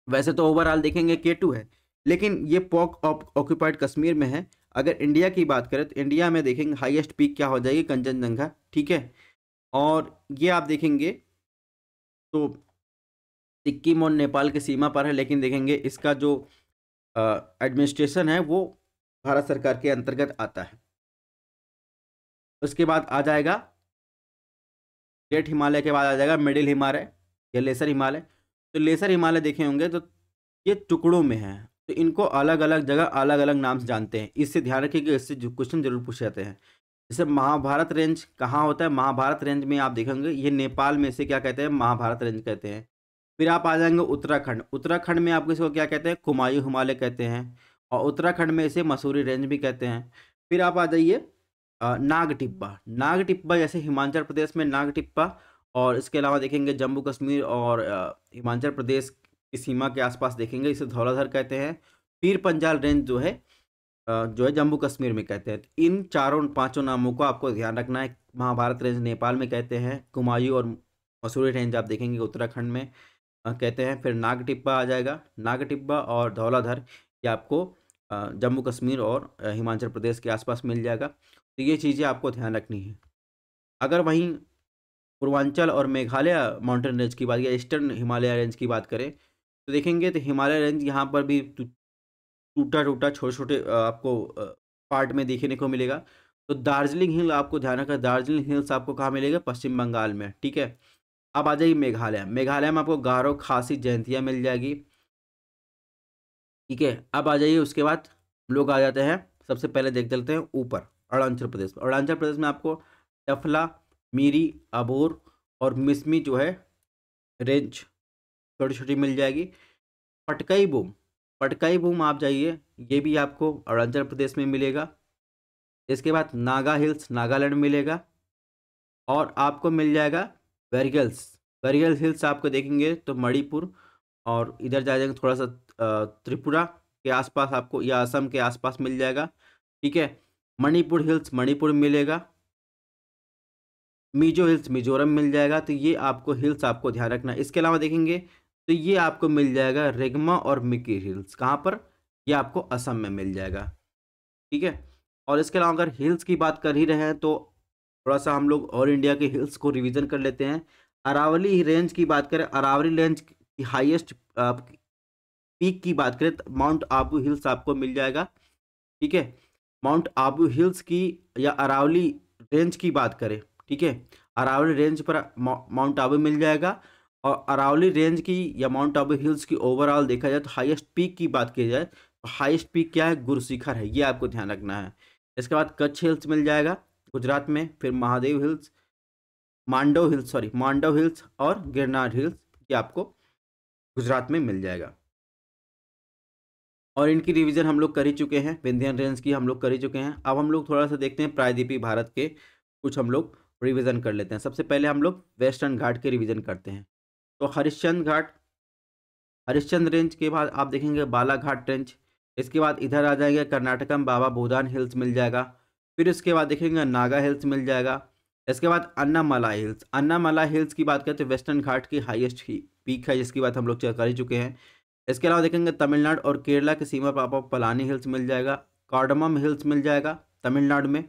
वैसे तो ओवरऑल देखेंगे K2 है, लेकिन ये पाक ऑक्युपाइड कश्मीर में है। अगर इंडिया की बात करें तो इंडिया में देखेंगे हाईएस्ट पीक क्या हो जाएगी, कंचनजंगा, ठीक है। और ये आप देखेंगे तो सिक्किम और नेपाल की सीमा पर है, लेकिन देखेंगे इसका जो एडमिनिस्ट्रेशन है वो भारत सरकार के अंतर्गत आता है। उसके बाद आ जाएगा ग्रेट हिमालय के बाद आ जाएगा मिडिल हिमालय या लेसर हिमालय। तो लेसर हिमालय देखे होंगे तो ये टुकड़ों में है, तो इनको अलग अलग जगह अलग अलग नाम से जानते हैं। इससे ध्यान रखिएगा, इससे जो क्वेश्चन जरूर पूछे जाते हैं। जैसे महाभारत रेंज कहाँ होता है, महाभारत रेंज में आप देखेंगे ये नेपाल में से क्या कहते हैं, महाभारत रेंज कहते हैं। फिर आप आ जाएंगे उत्तराखंड, उत्तराखंड में आपको इसको क्या कहते हैं, कुमायूं हिमालय कहते हैं, और उत्तराखंड में इसे मसूरी रेंज भी कहते हैं। फिर आप आ जाइए नाग टिब्बा, नाग टिब्बा जैसे हिमाचल प्रदेश में नाग टिब्बा, और इसके अलावा देखेंगे जम्मू कश्मीर और हिमाचल प्रदेश की सीमा के आसपास देखेंगे इसे धौलाधर कहते हैं। पीर पंजाल रेंज जो है जम्मू कश्मीर में कहते हैं। इन चारों पांचों नामों को आपको ध्यान रखना है। महाभारत रेंज नेपाल में कहते हैं, कुमायूं और मसूरी रेंज आप देखेंगे उत्तराखंड में कहते हैं। फिर नाग टिब्बा आ जाएगा, नाग टिब्बा और धौलाधर ये आपको जम्मू कश्मीर और हिमाचल प्रदेश के आसपास मिल जाएगा। तो ये चीज़ें आपको ध्यान रखनी है। अगर वहीं पूर्वांचल और मेघालय माउंटेन रेंज की बात या ईस्टर्न हिमालय रेंज की बात करें तो देखेंगे तो हिमालय रेंज यहाँ पर भी टूटा टूटा छोटे छोटे आपको पार्ट में देखने को मिलेगा। तो दार्जिलिंग हिल आपको ध्यान रखना, दार्जिलिंग हिल्स आपको कहाँ मिलेगा, पश्चिम बंगाल में, ठीक है। अब आ जाइए मेघालय, मेघालय में आपको गारो खासी जयंतियाँ मिल जाएगी, ठीक है। अब आ जाइए उसके बाद हम लोग आ जाते हैं, सबसे पहले देख चलते हैं ऊपर अरुणाचल प्रदेश। अरुणाचल प्रदेश में आपको टफला, मीरी, अबोर और मिसमी जो है रेंज छोटी छोटी मिल जाएगी। पटकाई बूम, पटकाई बूम आप जाइए, ये भी आपको अरुणाचल प्रदेश में मिलेगा। इसके बाद नागा हिल्स नागालैंड मिलेगा, और आपको मिल जाएगा वेरिगल्स, वेरिगल हिल्स आपको देखेंगे तो मणिपुर और इधर जा जाएंगे थोड़ा सा त्रिपुरा के आसपास आपको या असम के आसपास मिल जाएगा, ठीक है। मणिपुर हिल्स मणिपुर मिलेगा, मिजो हिल्स मिजोरम मिल जाएगा। तो ये आपको हिल्स आपको ध्यान रखना है। इसके अलावा देखेंगे तो ये आपको मिल जाएगा रेगमा और मिकी हिल्स, कहाँ पर, ये आपको असम में मिल जाएगा, ठीक है। और इसके अलावा अगर हिल्स की बात कर ही रहे हैं तो थोड़ा सा हम लोग और इंडिया के हिल्स को रिवीजन कर लेते हैं। अरावली रेंज की बात करें, अरावली रेंज की हाईएस्ट पीक की बात करें तो माउंट आबू हिल्स आपको मिल जाएगा, ठीक है। माउंट आबू हिल्स की या अरावली रेंज की बात करें, ठीक है, अरावली रेंज पर माउंट आबू मिल जाएगा। और अरावली रेंज की या माउंट आबू हिल्स की ओवरऑल देखा जाए तो हाईएस्ट पीक की बात की जाए तो हाईएस्ट पीक क्या है, गुरशिखर है, ये आपको ध्यान रखना है। इसके बाद कच्छ हिल्स मिल जाएगा गुजरात में, फिर महादेव हिल्स, मांडव हिल्स और गिरनार हिल्स ये आपको गुजरात में मिल जाएगा। और इनकी रिवीजन हम लोग कर ही चुके हैं, विंध्यन रेंज की हम लोग कर ही चुके हैं। अब हम लोग थोड़ा सा देखते हैं प्रायद्वीपीय भारत के कुछ हम लोग रिवीजन कर लेते हैं। सबसे पहले हम लोग वेस्टर्न घाट के रिवीजन करते हैं। तो हरिश्चंद्र घाट, हरिश्चंद्र रेंज के बाद आप देखेंगे बालाघाट रेंज। इसके बाद इधर आ जाएंगे कर्नाटक में बाबा भूदान हिल्स मिल जाएगा। फिर इसके बाद देखेंगे नागा हिल्स मिल जाएगा। इसके बाद अन्नामलाई हिल्स, अन्नामलाई हिल्स की बात करते हैं वेस्टर्न घाट की हाईएस्ट पीक है जिसकी बात हम लोग कर ही चुके हैं। इसके अलावा देखेंगे तमिलनाडु और केरला की सीमा पर आपको पलानी हिल्स मिल जाएगा, कार्डमम हिल्स मिल जाएगा तमिलनाडु में।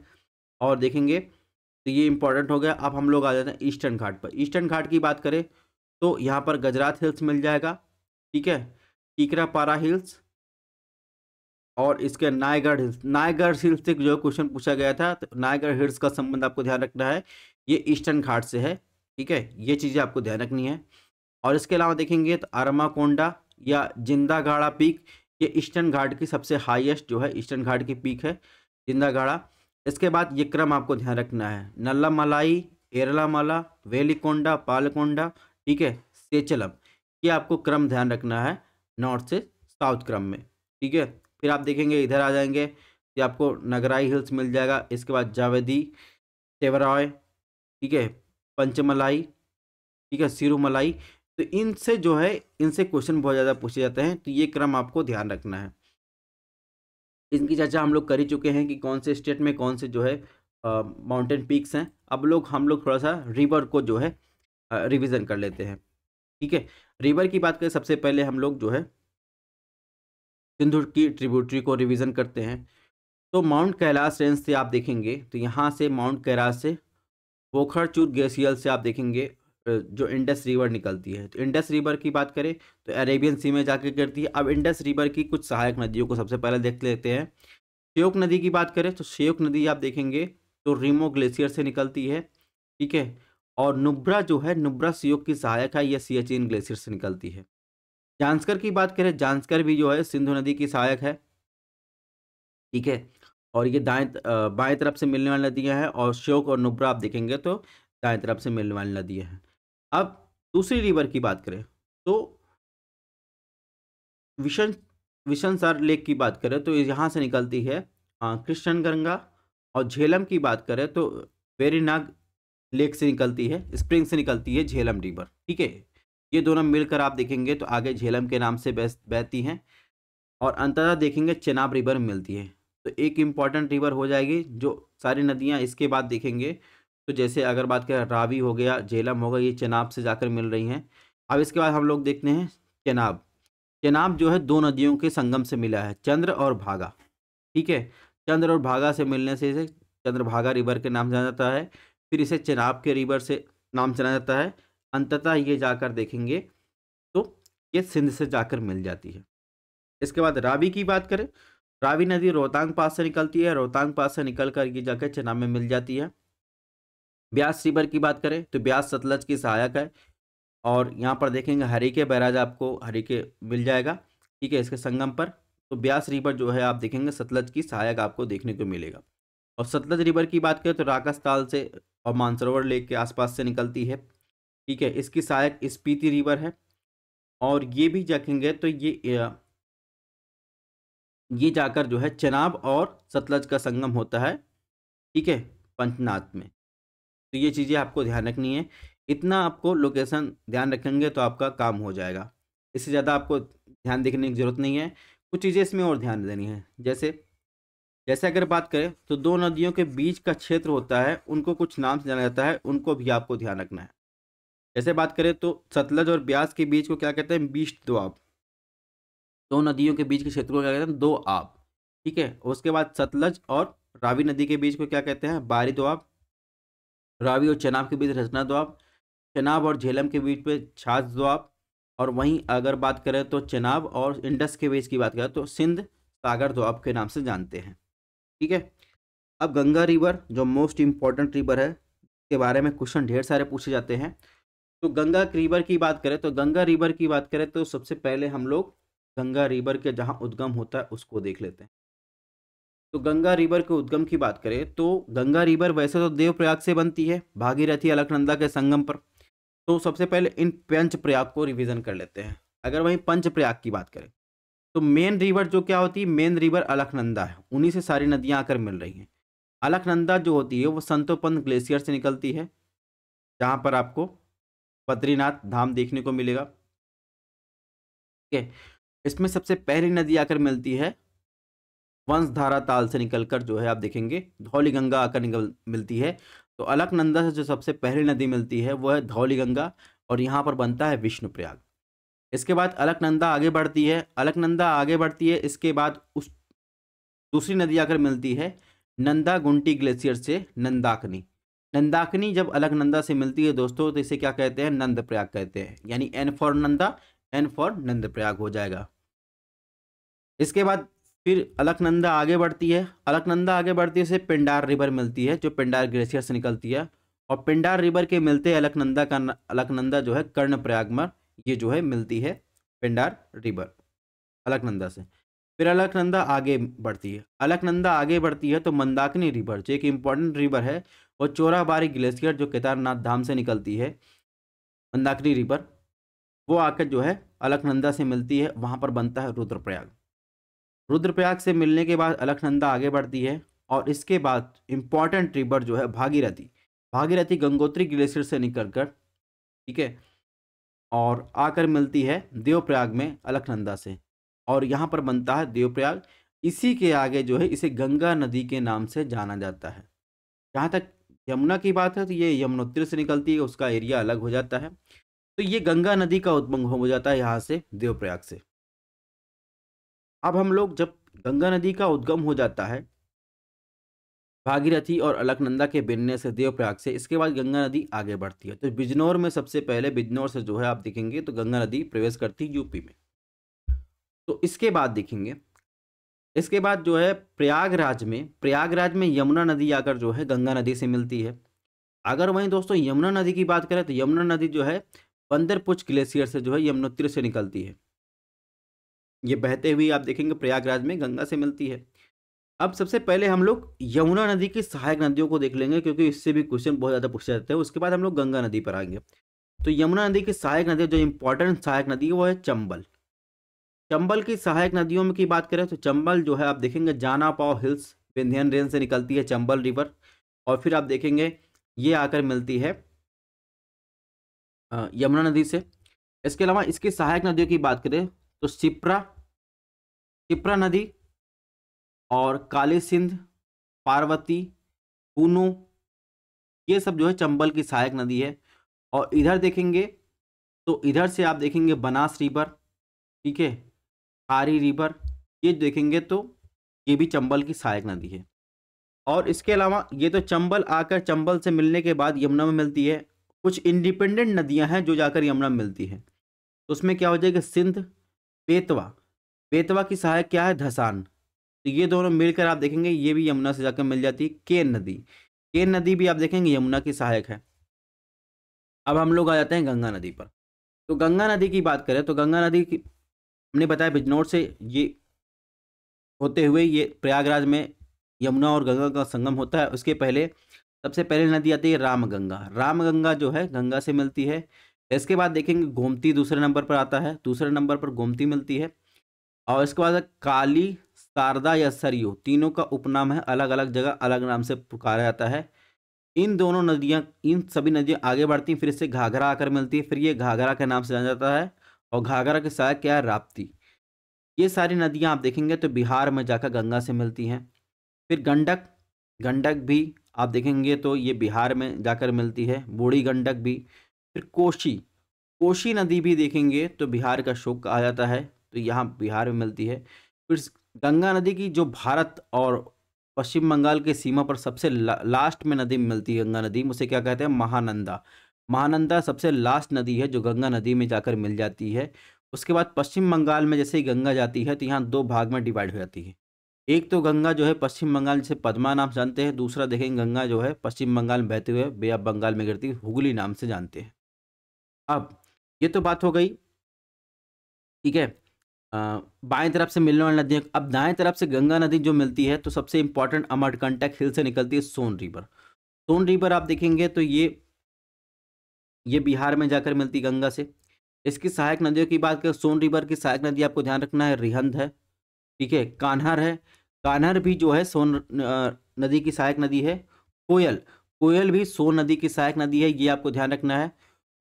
और देखेंगे तो ये इंपॉर्टेंट हो गया। अब हम लोग आ जाते हैं ईस्टर्न घाट पर। ईस्टर्न घाट की बात करें तो यहाँ पर गुजरात हिल्स मिल जाएगा, ठीक है, टीकरापारा हिल्स और इसके नायगढ़ हिल्स। नायगढ़ हिल्स से जो क्वेश्चन पूछा गया था तो नायगढ़ हिल्स का संबंध आपको ध्यान रखना है, ये ईस्टर्न घाट से है, ठीक है, ये चीज़ें आपको ध्यान रखनी है। और इसके अलावा देखेंगे तो अरमाकोंडा या जिंदागाड़ा पीक, ये ईस्टर्न घाट की सबसे हाईएस्ट जो है ईस्टर्न घाट की पीक है जिंदागाड़ा। इसके बाद ये क्रम आपको ध्यान रखना है, नल्लामलाई, एरलामला, वेलिकोंडा, पालकोंडा, ठीक है, सेचलम, ये आपको क्रम ध्यान रखना है नॉर्थ से साउथ क्रम में, ठीक है। फिर आप देखेंगे इधर आ जाएंगे ये आपको नगराई हिल्स मिल जाएगा। इसके बाद जावेदी, टेवरॉय, ठीक है, पंचमलाई, ठीक है, सिरुमलाई। तो इनसे जो है इनसे क्वेश्चन बहुत ज़्यादा पूछे जाते हैं, तो ये क्रम आपको ध्यान रखना है। इनकी चर्चा हम लोग कर ही चुके हैं कि कौन से स्टेट में कौन से जो है माउंटेन पीक्स हैं। अब हम लोग थोड़ा सा रिवर को जो है रिवीजन कर लेते हैं, ठीक है। रिवर की बात करें सबसे पहले हम लोग जो है सिंधु की ट्रिब्यूटरी को रिवीजन करते हैं। तो माउंट कैलाश रेंज से आप देखेंगे तो यहाँ से माउंट कैलाश से पोखरचूर ग्लेशियर से आप देखेंगे जो इंडस रिवर निकलती है। तो इंडस रिवर की बात करें तो अरेबियन सी में जाके गिरती है। अब इंडस रिवर की कुछ सहायक नदियों को सबसे पहले देख लेते हैं। श्योक नदी की बात करें तो श्योक नदी आप देखेंगे तो रीमो ग्लेशियर से निकलती है, ठीक है। और नुब्रा जो है, नुब्रा श्योक की सहायक है, यह सियाचिन ग्लेशियर से निकलती है। जांस्कर की बात करें, जांस्कर भी जो है सिंधु नदी की सहायक है, ठीक है। और ये बाएं तरफ से मिलने वाली नदियां हैं, और श्योक और नुब्रा आप देखेंगे तो दाएं तरफ से मिलने वाली नदियां हैं। अब दूसरी रिवर की बात करें तो विशन विशनसार लेक की बात करें तो यहाँ से निकलती है कृष्ण गंगा। और झेलम की बात करें तो वेरीनाग लेक से निकलती है, स्प्रिंग से निकलती है झेलम रिवर, ठीक है। ये दोनों मिलकर आप देखेंगे तो आगे झेलम के नाम से बहती हैं, और अंततः देखेंगे चेनाब रिवर मिलती है। तो एक इम्पॉर्टेंट रिवर हो जाएगी जो सारी नदियाँ इसके बाद देखेंगे। तो जैसे अगर बात करें रावी हो गया, झेलम हो गया, ये चेनाब से जाकर मिल रही हैं। अब इसके बाद हम लोग देखते हैं चेनाब। चेनाब जो है दो नदियों के संगम से मिला है, चंद्र और भागा, ठीक है। चंद्र और भागा से मिलने से इसे चंद्रभागा रिवर के नाम जाना जाता है, फिर इसे चेनाब के रिवर से नाम जाना जाता है। अंततः ये जाकर देखेंगे तो ये सिंध से जाकर मिल जाती है। इसके बाद रावी की बात करें, रावी नदी रोहतांग पास से निकलती है, रोहतांग पास से निकल कर ये जाकर चेनाब में मिल जाती है। ब्यास रिवर की बात करें तो ब्यास सतलज की सहायक है, और यहाँ पर देखेंगे हरिके बैराज आपको हरिके मिल जाएगा, ठीक है, इसके संगम पर। तो ब्यास रिवर जो है आप देखेंगे सतलज की सहायक आपको देखने को मिलेगा। और सतलज रिवर की बात करें तो राकस से और मानसरोवर लेक के आसपास से निकलती है, ठीक है। इसकी सहायक स्पीति रिवर है, और ये भी देखेंगे तो ये जाकर जो है चेनाब और सतलज का संगम होता है, ठीक है, पंचनाद में। तो ये चीज़ें आपको ध्यान रखनी है। इतना आपको लोकेशन ध्यान रखेंगे तो आपका काम हो जाएगा, इससे ज़्यादा आपको ध्यान देखने की ज़रूरत नहीं है। कुछ चीज़ें इसमें और ध्यान देनी है, जैसे जैसे अगर बात करें तो दो नदियों के बीच का क्षेत्र होता है, उनको कुछ नाम से जाना जाता है, उनको भी आपको ध्यान रखना है। जैसे बात करें तो सतलज और ब्यास के बीच को क्या कहते हैं, बीस्ट दोआब। दो नदियों के बीच के क्षेत्र को क्या कहते हैं, दो आब, ठीक है। उसके बाद सतलज और रावी नदी के बीच को क्या कहते हैं, बारी दोआब। रावी और चेनाब के बीच रचना दोआब, चेनाब और झेलम के बीच पे छाछ दोआब। और वहीं अगर बात करें तो चेनाब और इंडस के बीच की बात करें तो सिंध सागर दोआब के नाम से जानते हैं, ठीक है। अब गंगा रिवर जो मोस्ट इम्पॉर्टेंट रिवर है, के बारे में क्वेश्चन ढेर सारे पूछे जाते हैं। तो गंगा रिवर की बात करें तो गंगा रिवर की बात करें तो सबसे पहले हम लोग गंगा रिवर के जहाँ उद्गम होता है उसको देख लेते हैं। तो गंगा रिवर के उद्गम की बात करें तो गंगा रिवर वैसे तो देवप्रयाग से बनती है, भागीरथी अलकनंदा के संगम पर। तो सबसे पहले इन पंच प्रयाग को रिवीजन कर लेते हैं। अगर वहीं पंच प्रयाग की बात करें तो मेन रिवर जो क्या होती है, मेन रिवर अलकनंदा है, उन्हीं से सारी नदियां आकर मिल रही हैं। अलकनंदा जो होती है वो संतोपंत ग्लेशियर से निकलती है, जहां पर आपको बद्रीनाथ धाम देखने को मिलेगा, ठीक है। इसमें सबसे पहली नदी आकर मिलती है वंशधारा ताल से निकलकर, जो है आप देखेंगे धौली गंगा आकर मिलती है। तो अलकनंदा से जो सबसे पहली नदी मिलती है वो है धौली गंगा, और यहाँ पर बनता है विष्णुप्रयाग। इसके बाद अलकनंदा आगे बढ़ती है, अलकनंदा आगे बढ़ती है, इसके बाद उस दूसरी नदी आकर मिलती है नंदा गुंटी ग्लेशियर से नंदाकनी। नंदाकनी जब अलकनंदा से मिलती है दोस्तों तो इसे क्या कहते हैं, नंद प्रयाग कहते हैं, यानी N for Nanda, N for Nand Prayag हो जाएगा। इसके बाद फिर अलकनंदा आगे बढ़ती है, अलकनंदा आगे बढ़ती है, से पिंडार रिवर मिलती है जो पिंडार ग्लेशियर से निकलती है। और पिंडार रिवर के मिलते अलकनंदा जो है कर्णप्रयाग में ये जो है मिलती है पिंडार रिवर अलकनंदा से। फिर अलकनंदा आगे बढ़ती है, अलकनंदा आगे बढ़ती है तो मंदाकिनी रिवर जो एक इम्पॉर्टेंट रिवर है, और चोराबारी ग्लेशियर जो केदारनाथ धाम से निकलती है, मंदाकिनी रिवर, वो आकर जो है अलकनंदा से मिलती है, वहाँ पर बनता है रुद्रप्रयाग। रुद्रप्रयाग से मिलने के बाद अलकनंदा आगे बढ़ती है, और इसके बाद इम्पॉर्टेंट रिवर जो है भागीरथी, भागीरथी गंगोत्री ग्लेशियर से निकलकर, ठीक है, और आकर मिलती है देवप्रयाग में अलकनंदा से, और यहाँ पर बनता है देवप्रयाग। इसी के आगे जो है इसे गंगा नदी के नाम से जाना जाता है। जहाँ तक यमुना की बात है तो ये यमुनोत्री से निकलती है, उसका एरिया अलग हो जाता है। तो ये गंगा नदी का उद्गम हो जाता है यहाँ से देवप्रयाग से। अब हम लोग जब गंगा नदी का उद्गम हो जाता है भागीरथी और अलकनंदा के बिनने से देवप्रयाग से, इसके बाद गंगा नदी आगे बढ़ती है। तो बिजनौर में सबसे पहले, बिजनौर से जो है आप देखेंगे तो गंगा नदी प्रवेश करती है यूपी में। तो इसके बाद देखेंगे इसके बाद जो है प्रयागराज में यमुना नदी आकर जो है गंगा नदी से मिलती है। अगर वहीं दोस्तों यमुना नदी की बात करें तो यमुना नदी जो है बंदरपुच ग्लेशियर से जो है यमुनोत्री से निकलती है। ये बहते हुए आप देखेंगे प्रयागराज में गंगा से मिलती है। अब सबसे पहले हम लोग यमुना नदी की सहायक नदियों को देख लेंगे, क्योंकि इससे भी क्वेश्चन बहुत ज़्यादा पूछे जाते हैं। उसके बाद हम लोग गंगा नदी पर आएंगे। तो यमुना नदी की सहायक नदी, जो इंपॉर्टेंट सहायक नदी है वो है चंबल। चंबल की सहायक नदियों में की बात करें तो चंबल जो है आप देखेंगे जाना पाव हिल्स विंध्यन रेंज से निकलती है चंबल रिवर, और फिर आप देखेंगे ये आकर मिलती है यमुना नदी से। इसके अलावा इसकी सहायक नदियों की बात करें तो शिप्रा शिप्रा नदी और काली सिंध, पार्वती, पूनू, ये सब जो है चंबल की सहायक नदी है। और इधर देखेंगे तो इधर से आप देखेंगे बनास रिवर, ठीक है, खारी रिवर, ये देखेंगे तो ये भी चंबल की सहायक नदी है। और इसके अलावा ये तो चंबल आकर चंबल से मिलने के बाद यमुना में मिलती है। कुछ इंडिपेंडेंट नदियां हैं जो जाकर यमुना में मिलती हैं। तो उसमें क्या हो जाएगा, सिंध, बेतवा, बेतवा की सहायक क्या है, धसान। तो ये दोनों मिलकर आप देखेंगे ये भी यमुना से जाकर मिल जाती है। केन नदी भी आप देखेंगे यमुना की सहायक है। अब हम लोग आ जाते हैं गंगा नदी पर। तो गंगा नदी की बात करें तो गंगा नदी की हमने बताया बिजनौर से ये होते हुए ये प्रयागराज में यमुना और गंगा का संगम होता है। उसके पहले सबसे पहले नदी आती है रामगंगा। रामगंगा जो है गंगा से मिलती है। इसके बाद देखेंगे गोमती दूसरे नंबर पर आता है, दूसरे नंबर पर गोमती मिलती है। और इसके बाद काली, शारदा या सरयू, तीनों का उपनाम है, अलग अलग जगह अलग नाम से पुकारा जाता है। इन दोनों नदियाँ, इन सभी नदियाँ आगे बढ़ती हैं, फिर इससे घाघरा आकर मिलती है, फिर ये घाघरा के नाम से जाना जाता है। और घाघरा के सहायक क्या है, राप्ती। ये सारी नदियाँ आप देखेंगे तो बिहार में जाकर गंगा से मिलती हैं। फिर गंडक, गंडक भी आप देखेंगे तो ये बिहार में जाकर मिलती है, बूढ़ी गंडक भी। फिर कोशी, कोशी नदी भी देखेंगे तो बिहार का शोक आ जाता है, तो यहाँ बिहार में मिलती है। फिर गंगा नदी की जो भारत और पश्चिम बंगाल के सीमा पर सबसे लास्ट में नदी मिलती है, गंगा नदी, उसे क्या कहते हैं, महानंदा। महानंदा सबसे लास्ट नदी है जो गंगा नदी में जाकर मिल जाती है। उसके बाद पश्चिम बंगाल में जैसे ही गंगा जाती है तो यहाँ दो भाग में डिवाइड हो जाती है। एक तो गंगा जो है पश्चिम बंगाल जिसे पद्मा नाम से जानते हैं, दूसरा देखेंगे गंगा जो है पश्चिम बंगाल में बहते हुए बे ऑफ बंगाल में गिरती हुगली नाम से जानते हैं। अब ये तो बात हो गई, ठीक है, बाएं तरफ से मिलने वाली नदियाँ। अब दाएं तरफ से गंगा नदी जो मिलती है तो सबसे इंपॉर्टेंट अमरकंटक हिल से निकलती है सोन रिवर। सोन रिवर आप देखेंगे तो ये बिहार में जाकर मिलती गंगा से। इसकी सहायक नदियों की बात करें, सोन रिवर की सहायक नदी आपको ध्यान रखना है रिहंद है, ठीक है, कान्हर है, कान्हर भी जो है सोन नदी की सहायक नदी है। कोयल, कोयल भी सोन नदी की सहायक नदी है, ये आपको ध्यान रखना है।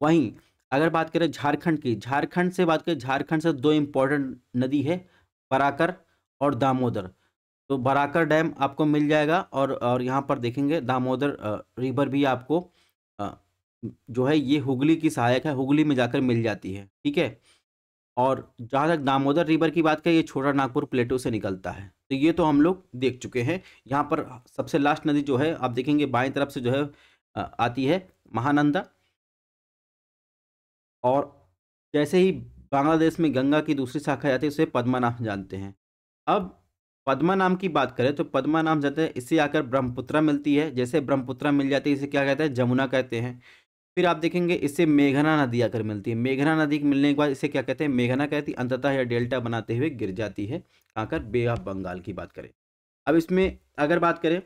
वहीं अगर बात करें झारखंड की, झारखंड से बात करें, झारखंड से दो इंपॉर्टेंट नदी है, बराकर और दामोदर। तो बराकर डैम आपको मिल जाएगा, और यहाँ पर देखेंगे दामोदर रिवर भी आपको जो है ये हुगली की सहायक है, हुगली में जाकर मिल जाती है, ठीक है। और जहाँ तक दामोदर रिवर की बात करें, ये छोटा नागपुर प्लेटो से निकलता है। तो ये तो हम लोग देख चुके हैं। यहाँ पर सबसे लास्ट नदी जो है आप देखेंगे बाएं तरफ से जो है आती है महानंदा। और जैसे ही बांग्लादेश में गंगा की दूसरी शाखा जाती है उसे पद्मा नाम जानते हैं। अब पद्मा नाम की बात करें तो पद्मा नाम जानते हैं, इससे आकर ब्रह्मपुत्रा मिलती है। जैसे ब्रह्मपुत्रा मिल जाती है इसे क्या कहते हैं, जमुना कहते हैं। फिर आप देखेंगे इससे मेघना नदी आकर मिलती है। मेघना नदी के मिलने के बाद इसे क्या कहते हैं, मेघना कहती है। अंततः यह डेल्टा बनाते हुए गिर जाती है आकर बे ऑफ बंगाल की बात करें। अब इसमें अगर बात करें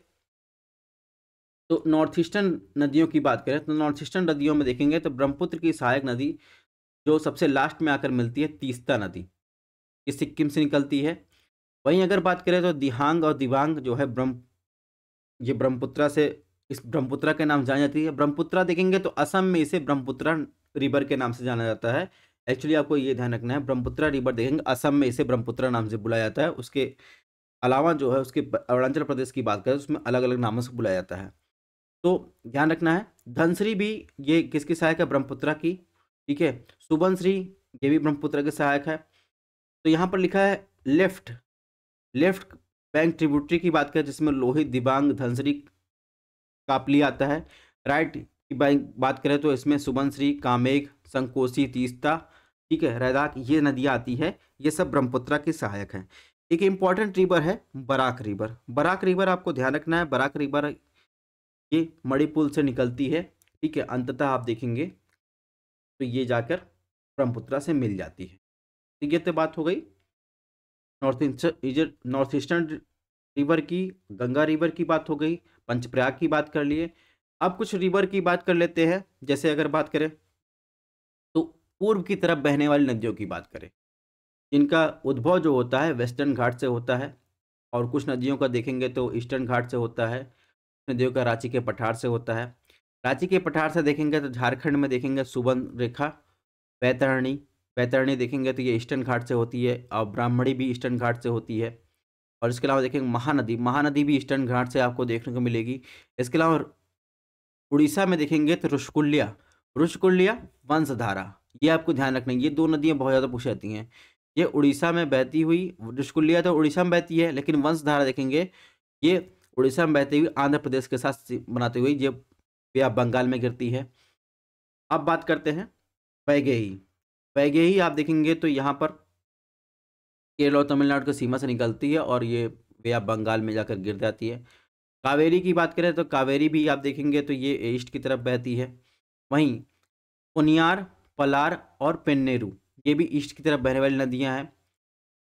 तो नॉर्थ ईस्टर्न नदियों की बात करें तो नॉर्थ ईस्टर्न नदियों में देखेंगे तो ब्रह्मपुत्र की सहायक नदी जो सबसे लास्ट में आकर मिलती है, तीस्ता नदी, ये सिक्किम से निकलती है। वहीं अगर बात करें तो दिहांग और दिबांग जो है ये ब्रह्मपुत्रा से, इस ब्रह्मपुत्रा के नाम जानी जाती है। ब्रह्मपुत्रा देखेंगे तो असम में इसे ब्रह्मपुत्रा रिवर के नाम से जाना जाता है। एक्चुअली आपको ये ध्यान रखना है, ब्रह्मपुत्रा रिवर देखेंगे असम में इसे ब्रह्मपुत्रा नाम से बुलाया जाता है। उसके अलावा जो है उसके अरुणाचल प्रदेश की बात करें उसमें अलग अलग नामों से बुलाया जाता है, तो ध्यान रखना है। धनश्री भी ये किसकी सहायक है, ब्रह्मपुत्रा की, ठीक है। सुबनश्री ये भी ब्रह्मपुत्रा के सहायक है। तो यहाँ पर लिखा है लेफ्ट बैंक ट्रिब्यूटरी की बात करें जिसमें लोहित, दिबांग, धनश्री, कापली आता है। राइट की बात करें तो इसमें सुबनश्री, कामेघ, संकोसी, तीस्ता, ठीक है, रैदाक, ये नदियाँ आती है। ये सब ब्रह्मपुत्रा की सहायक हैं। एक इम्पॉर्टेंट रिवर है बराक रिवर। बराक रिवर आपको ध्यान रखना है, बराक रिवर ये मणिपुर से निकलती है, ठीक है। अंततः आप देखेंगे तो ये जाकर ब्रह्मपुत्रा से मिल जाती है। ठीक है, तो बात हो गई नॉर्थ ईस्टर्न रिवर की, गंगा रिवर की बात हो गई, पंचप्रयाग की बात कर लिए। अब कुछ रिवर की बात कर लेते हैं। जैसे अगर बात करें तो पूर्व की तरफ बहने वाली नदियों की बात करें, इनका उद्भव जो होता है वेस्टर्न घाट से होता है, और कुछ नदियों का देखेंगे तो ईस्टर्न घाट से होता है, नदियों का रांची के पठार से होता है। रांची के पठार से देखेंगे तो झारखंड में देखेंगे सुबर्ण रेखा, बैतरणी, बैतरणी देखेंगे तो ये ईस्टर्न घाट से होती है, और ब्राह्मणी भी ईस्टर्न घाट से होती है। और इसके अलावा देखेंगे महानदी, महानदी भी ईस्टर्न घाट से आपको देखने को मिलेगी। इसके अलावा उड़ीसा में देखेंगे तो रुषकुल्या, रुषकुल्या वंशधारा, ये आपको ध्यान रखना है। ये दो नदियां बहुत ज़्यादा पूछी जाती हैं। ये उड़ीसा में बहती हुई, रुषकुल्या तो उड़ीसा में बहती है, लेकिन वंशधारा देखेंगे ये उड़ीसा में बहती हुई आंध्र प्रदेश के साथ बनाते हुए ये आप बंगाल में गिरती है। अब बात करते हैं वैगेई। वैगेई आप देखेंगे तो यहाँ पर केरल और तमिलनाडु की सीमा से निकलती है, और ये आप बंगाल में जाकर गिर जाती है। कावेरी की बात करें तो कावेरी भी आप देखेंगे तो ये ईस्ट की तरफ बहती है। वहीं पुनियार, पलार और पेन्नेरू, ये भी ईस्ट की तरफ बहने वाली नदियां हैं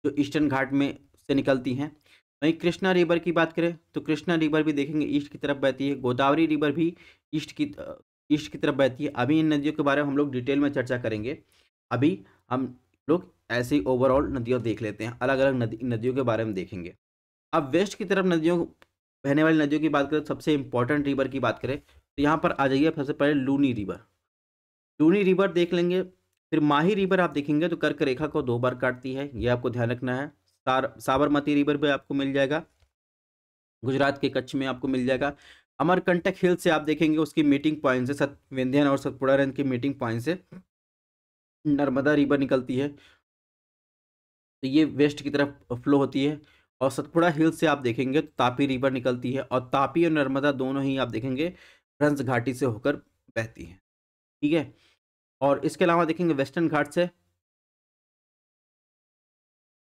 जो ईस्टर्न घाट में से निकलती हैं। वहीं कृष्णा रिवर की बात करें तो कृष्णा रिवर भी देखेंगे ईस्ट की तरफ बहती है। गोदावरी रिवर भी ईस्ट की तरफ बहती है। अभी इन नदियों के बारे में हम लोग डिटेल में चर्चा करेंगे। अभी हम लोग ऐसे ही ओवरऑल नदियों देख लेते हैं, अलग अलग नदियों के बारे में देखेंगे। अब वेस्ट की तरफ नदियों, बहने वाली नदियों की बात करें, सबसे इंपॉर्टेंट रिवर की बात करें तो यहाँ पर आ जाइए सबसे पहले लूनी रिवर। लूनी रिवर देख लेंगे। फिर माही रिवर आप देखेंगे तो कर्क रेखा को 2 बार काटती है, ये आपको ध्यान रखना है। साबरमती रिवर भी आपको मिल जाएगा, गुजरात के कच्छ में आपको मिल जाएगा। अमरकंटक हिल से आप देखेंगे उसकी मीटिंग पॉइंट से, विंध्यन और सतपुड़ा रेंज की मीटिंग पॉइंट से नर्मदा रिवर निकलती है, तो ये वेस्ट की तरफ फ्लो होती है। और सतपुड़ा हिल से आप देखेंगे तो तापी रिवर निकलती है, और तापी और नर्मदा दोनों ही आप देखेंगे ब्रह्मस घाटी से होकर बहती है, ठीक है। और इसके अलावा देखेंगे वेस्टर्न घाट से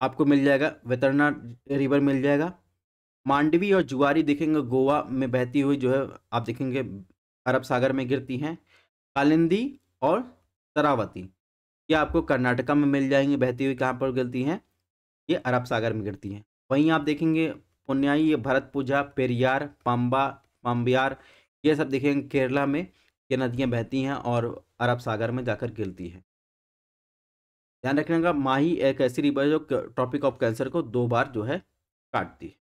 आपको मिल जाएगा वेतरना रिवर मिल जाएगा। मांडवी और जुआरी देखेंगे गोवा में बहती हुई जो है आप देखेंगे अरब सागर में गिरती हैं। कालिंदी और शरावती ये आपको कर्नाटका में मिल जाएंगी, बहती हुई कहाँ पर गिरती हैं, ये अरब सागर में गिरती हैं। वहीं आप देखेंगे पुन्याई, ये भरतपुझा, पेरियार, पंबा, पंबियार, ये सब देखेंगे केरला में ये नदियाँ बहती हैं और अरब सागर में जाकर गिरती हैं। ध्यान रखने का, माही एक ऐसी रिवर है जो ट्रॉपिक ऑफ कैंसर को 2 बार जो है काटती है।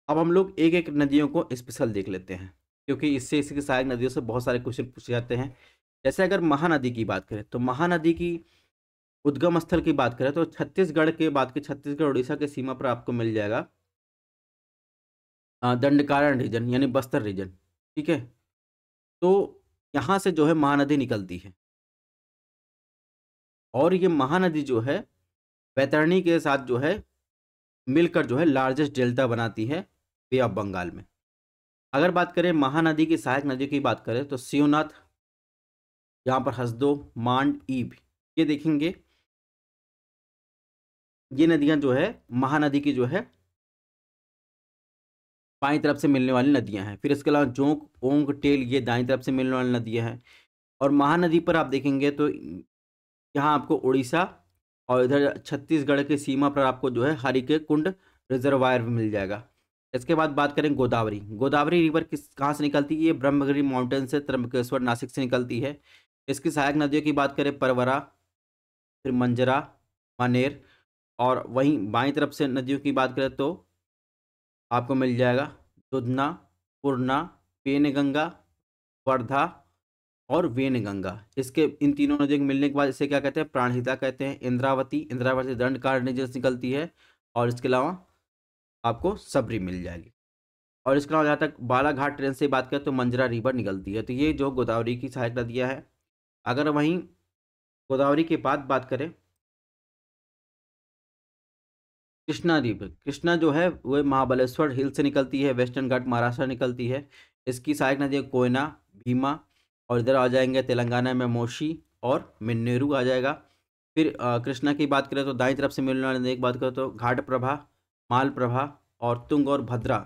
अब हम लोग एक एक नदियों को स्पेशल देख लेते हैं, क्योंकि इससे इसकी सहायक नदियों से बहुत सारे क्वेश्चन पूछे जाते हैं। जैसे अगर महानदी की बात करें तो महानदी की उद्गम स्थल की बात करें तो छत्तीसगढ़ के बाद के छत्तीसगढ़ उड़ीसा के सीमा पर आपको मिल जाएगा दंडकारण्य रीजन, यानी बस्तर रीजन, ठीक है। तो यहाँ से जो है महानदी निकलती है, और ये महानदी जो है बैतरणी के साथ जो है मिलकर जो है लार्जेस्ट डेल्टा बनाती है बे ऑफ बंगाल में। अगर बात करें महानदी की सहायक नदी की बात करें तो शिवनाथ, यहाँ पर हसदो, मांड, ईब, ये देखेंगे ये नदियां जो है महानदी की जो है बाईं तरफ से मिलने वाली नदियां हैं। फिर इसके अलावा जोंक, ओंग, टेल, ये दाईं तरफ से मिलने वाली नदियां हैं। और महानदी पर आप देखेंगे तो यहाँ आपको उड़ीसा और इधर छत्तीसगढ़ की सीमा पर आपको जो है हरिके कुंड रिजर्वायर भी मिल जाएगा। इसके बाद बात करें गोदावरी। गोदावरी रिवर कहाँ से निकलती है? ये ब्रह्मगिरी माउंटेन से, त्र्यंबकेश्वर, नासिक से निकलती है। इसकी सहायक नदियों की बात करें परवरा, फिर मंजरा, मानेर, और वहीं बाईं तरफ से नदियों की बात करें तो आपको मिल जाएगा दुधना, पूर्णा, पेनगंगा, वर्धा और वेनगंगा। इसके इन तीनों नदियों के मिलने के बाद इसे क्या कहते हैं? प्राणहिता कहते हैं। इंद्रावती, इंद्रावती से दंडकारण्य निकलती है, और इसके अलावा आपको सबरी मिल जाएगी। और इसके अलावा जहाँ तक बालाघाट ट्रेन से बात करें तो मंजरा रिवर निकलती है। तो ये जो गोदावरी की सहायक नदियाँ हैं। अगर वहीं गोदावरी के बाद बात करें कृष्णा रिवर, कृष्णा जो है वह महाबलेश्वर हिल से निकलती है, वेस्टर्न घाट महाराष्ट्र निकलती है। इसकी सहायक नदियाँ कोयना, भीमा, और इधर आ जाएंगे तेलंगाना में मोशी और मिन्नेरू आ जाएगा। फिर कृष्णा की बात करें तो दाईं तरफ से मिलने वाली नदी की बात करें तो घाट प्रभा, माल प्रभा और तुंग और भद्रा।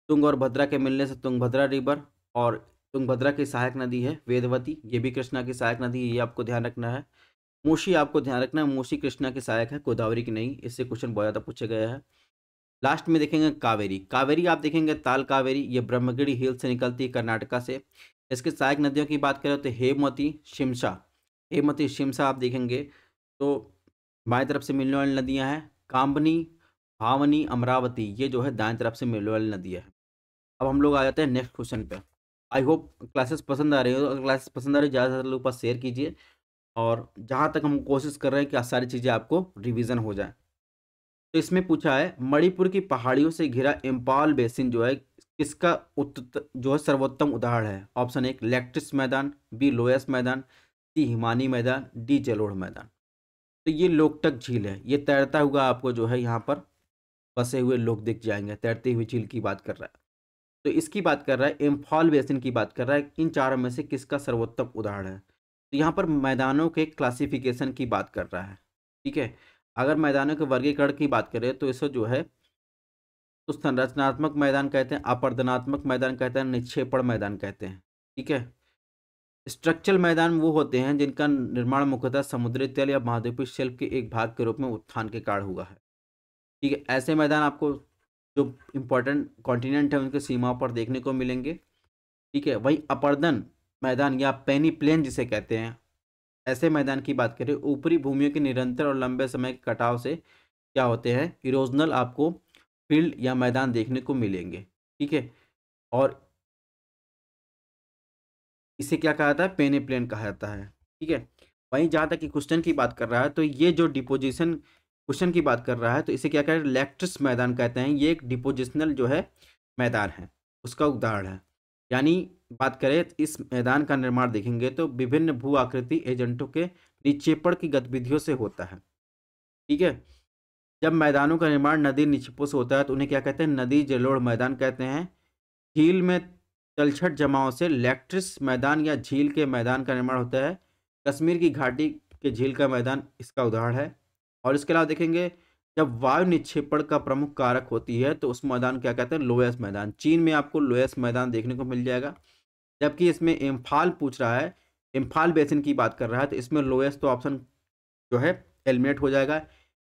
तुंग और भद्रा के मिलने से तुंगभद्रा रिवर, और तुंगभद्रा की सहायक नदी है वेदवती, ये भी कृष्णा की सहायक नदी है, ये आपको ध्यान रखना है। मूशी आपको ध्यान रखना है, मूशी कृष्णा की सहायक है, गोदावरी की नहीं, इससे क्वेश्चन बहुत ज़्यादा पूछे गए हैं। लास्ट में देखेंगे कावेरी। कावेरी आप देखेंगे ताल कावेरी, ये ब्रह्मगिरी हिल से निकलती है कर्नाटका से। इसके सहायक नदियों की बात करें तो हेमवती, शिमशा। हेमवती शिमशा आप देखेंगे तो बाएं तरफ से मिलने वाली नदियां हैं। काम्बनी, भावनी, अमरावती, ये जो है दाएं तरफ से मिलने वाली नदियां हैं। अब हम लोग आ जाते हैं नेक्स्ट क्वेश्चन पे। आई होप क्लासेस पसंद आ रही हो, अगर क्लासेस पसंद आ रही है ज़्यादा से ज़्यादा लोग पास शेयर कीजिए, और जहाँ तक हम कोशिश कर रहे हैं कि सारी चीज़ें आपको रिवीजन हो जाए। तो इसमें पूछा है मणिपुर की पहाड़ियों से घिरा इम्फाल बेसिन जो है किसका जो है सर्वोत्तम उदाहरण है। ऑप्शन 1 लैक्टिस मैदान, बी लोयस मैदान, सी हिमानी मैदान, डी जलोढ़ मैदान। तो ये लोकटक झील है, ये तैरता हुआ आपको जो है यहाँ पर बसे हुए लोग दिख जाएंगे। तैरती हुई झील की बात कर रहा है, तो इसकी बात कर रहा है, इम्फाल बेसिन की बात कर रहा है, इन चारों में से किसका सर्वोत्तम उदाहरण है। तो यहाँ पर मैदानों के क्लासिफिकेशन की बात कर रहा है। ठीक है, अगर मैदानों के वर्गीकरण की बात करें तो इसे जो है तो संरचनात्मक मैदान कहते हैं, अपर्दनात्मक मैदान कहते हैं, निक्षेपण मैदान कहते हैं। ठीक है, स्ट्रक्चरल मैदान वो होते हैं जिनका निर्माण मुख्यतः समुद्री तल या महाद्वीपीय शेल्फ के एक भाग के रूप में उत्थान के कारण हुआ है। ठीक है, ऐसे मैदान आपको जो इम्पोर्टेंट कॉन्टिनेंट है उनकी सीमाओं पर देखने को मिलेंगे। ठीक है, वही अपर्दन मैदान या पेनी प्लेन जिसे कहते हैं, ऐसे मैदान की बात करें ऊपरी भूमियों के निरंतर और लंबे समय के कटाव से क्या होते हैं, इरोजनल आपको फील्ड या मैदान देखने को मिलेंगे। ठीक है, और इसे क्या कहा जाता है, पेनी प्लेन कहा जाता है। ठीक है, वहीं जहाँ तक कि क्वेश्चन की बात कर रहा है तो ये जो डिपोजिशन क्वेश्चन की बात कर रहा है तो इसे क्या कहते हैं, लैक्टिस मैदान कहते हैं। ये एक डिपोजिशनल जो है मैदान है, उसका उदाहरण है। यानी बात करें इस मैदान का निर्माण देखेंगे तो विभिन्न भू आकृति एजेंटों के निक्षेपण की गतिविधियों से होता है। ठीक है, जब मैदानों का निर्माण नदी निक्षेपों से होता है तो उन्हें क्या कहते हैं, नदी जलोढ़ मैदान कहते हैं। झील में तलछट जमाव से लैक्टिस मैदान या झील के मैदान का निर्माण होता है। कश्मीर की घाटी के झील का मैदान इसका उदाहरण है। और इसके अलावा देखेंगे जब वायु निक्षेपण का प्रमुख कारक होती है तो उस मैदान क्या कहते हैं, लोयस मैदान। चीन में आपको लोयस मैदान देखने को मिल जाएगा। जबकि इसमें इम्फाल पूछ रहा है, इम्फाल बेसिन की बात कर रहा है, तो इसमें लोएस्ट तो ऑप्शन जो है एलिमिनेट हो जाएगा।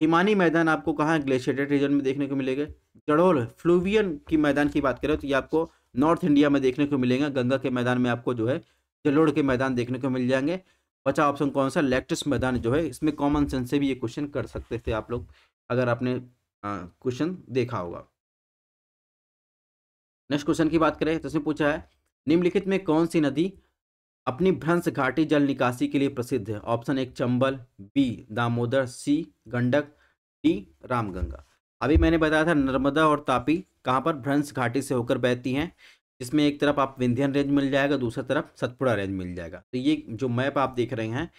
हिमानी मैदान आपको कहाँ ग्लेशिएटेड रीजन में देखने को मिलेगा। जड़ोल फ्लूवियन की मैदान की बात करें तो ये आपको नॉर्थ इंडिया में देखने को मिलेगा। गंगा के मैदान में आपको जो है जलोढ़ के मैदान देखने को मिल जाएंगे। बचा ऑप्शन कौन सा, लैक्टिस मैदान जो है। इसमें कॉमन सेंस से भी ये क्वेश्चन कर सकते थे आप लोग, अगर आपने क्वेश्चन देखा होगा। नेक्स्ट क्वेश्चन की बात करें तो इसमें पूछा है निम्नलिखित में कौन सी नदी अपनी भ्रंश घाटी जल निकासी के लिए प्रसिद्ध है। ऑप्शन 1 चंबल, बी दामोदर, सी गंडक, डी रामगंगा। अभी मैंने बताया था नर्मदा और तापी कहाँ पर भ्रंश घाटी से होकर बहती हैं, जिसमें एक तरफ आप विंध्यन रेंज मिल जाएगा, दूसरी तरफ सतपुड़ा रेंज मिल जाएगा। तो ये जो मैप आप देख रहे हैं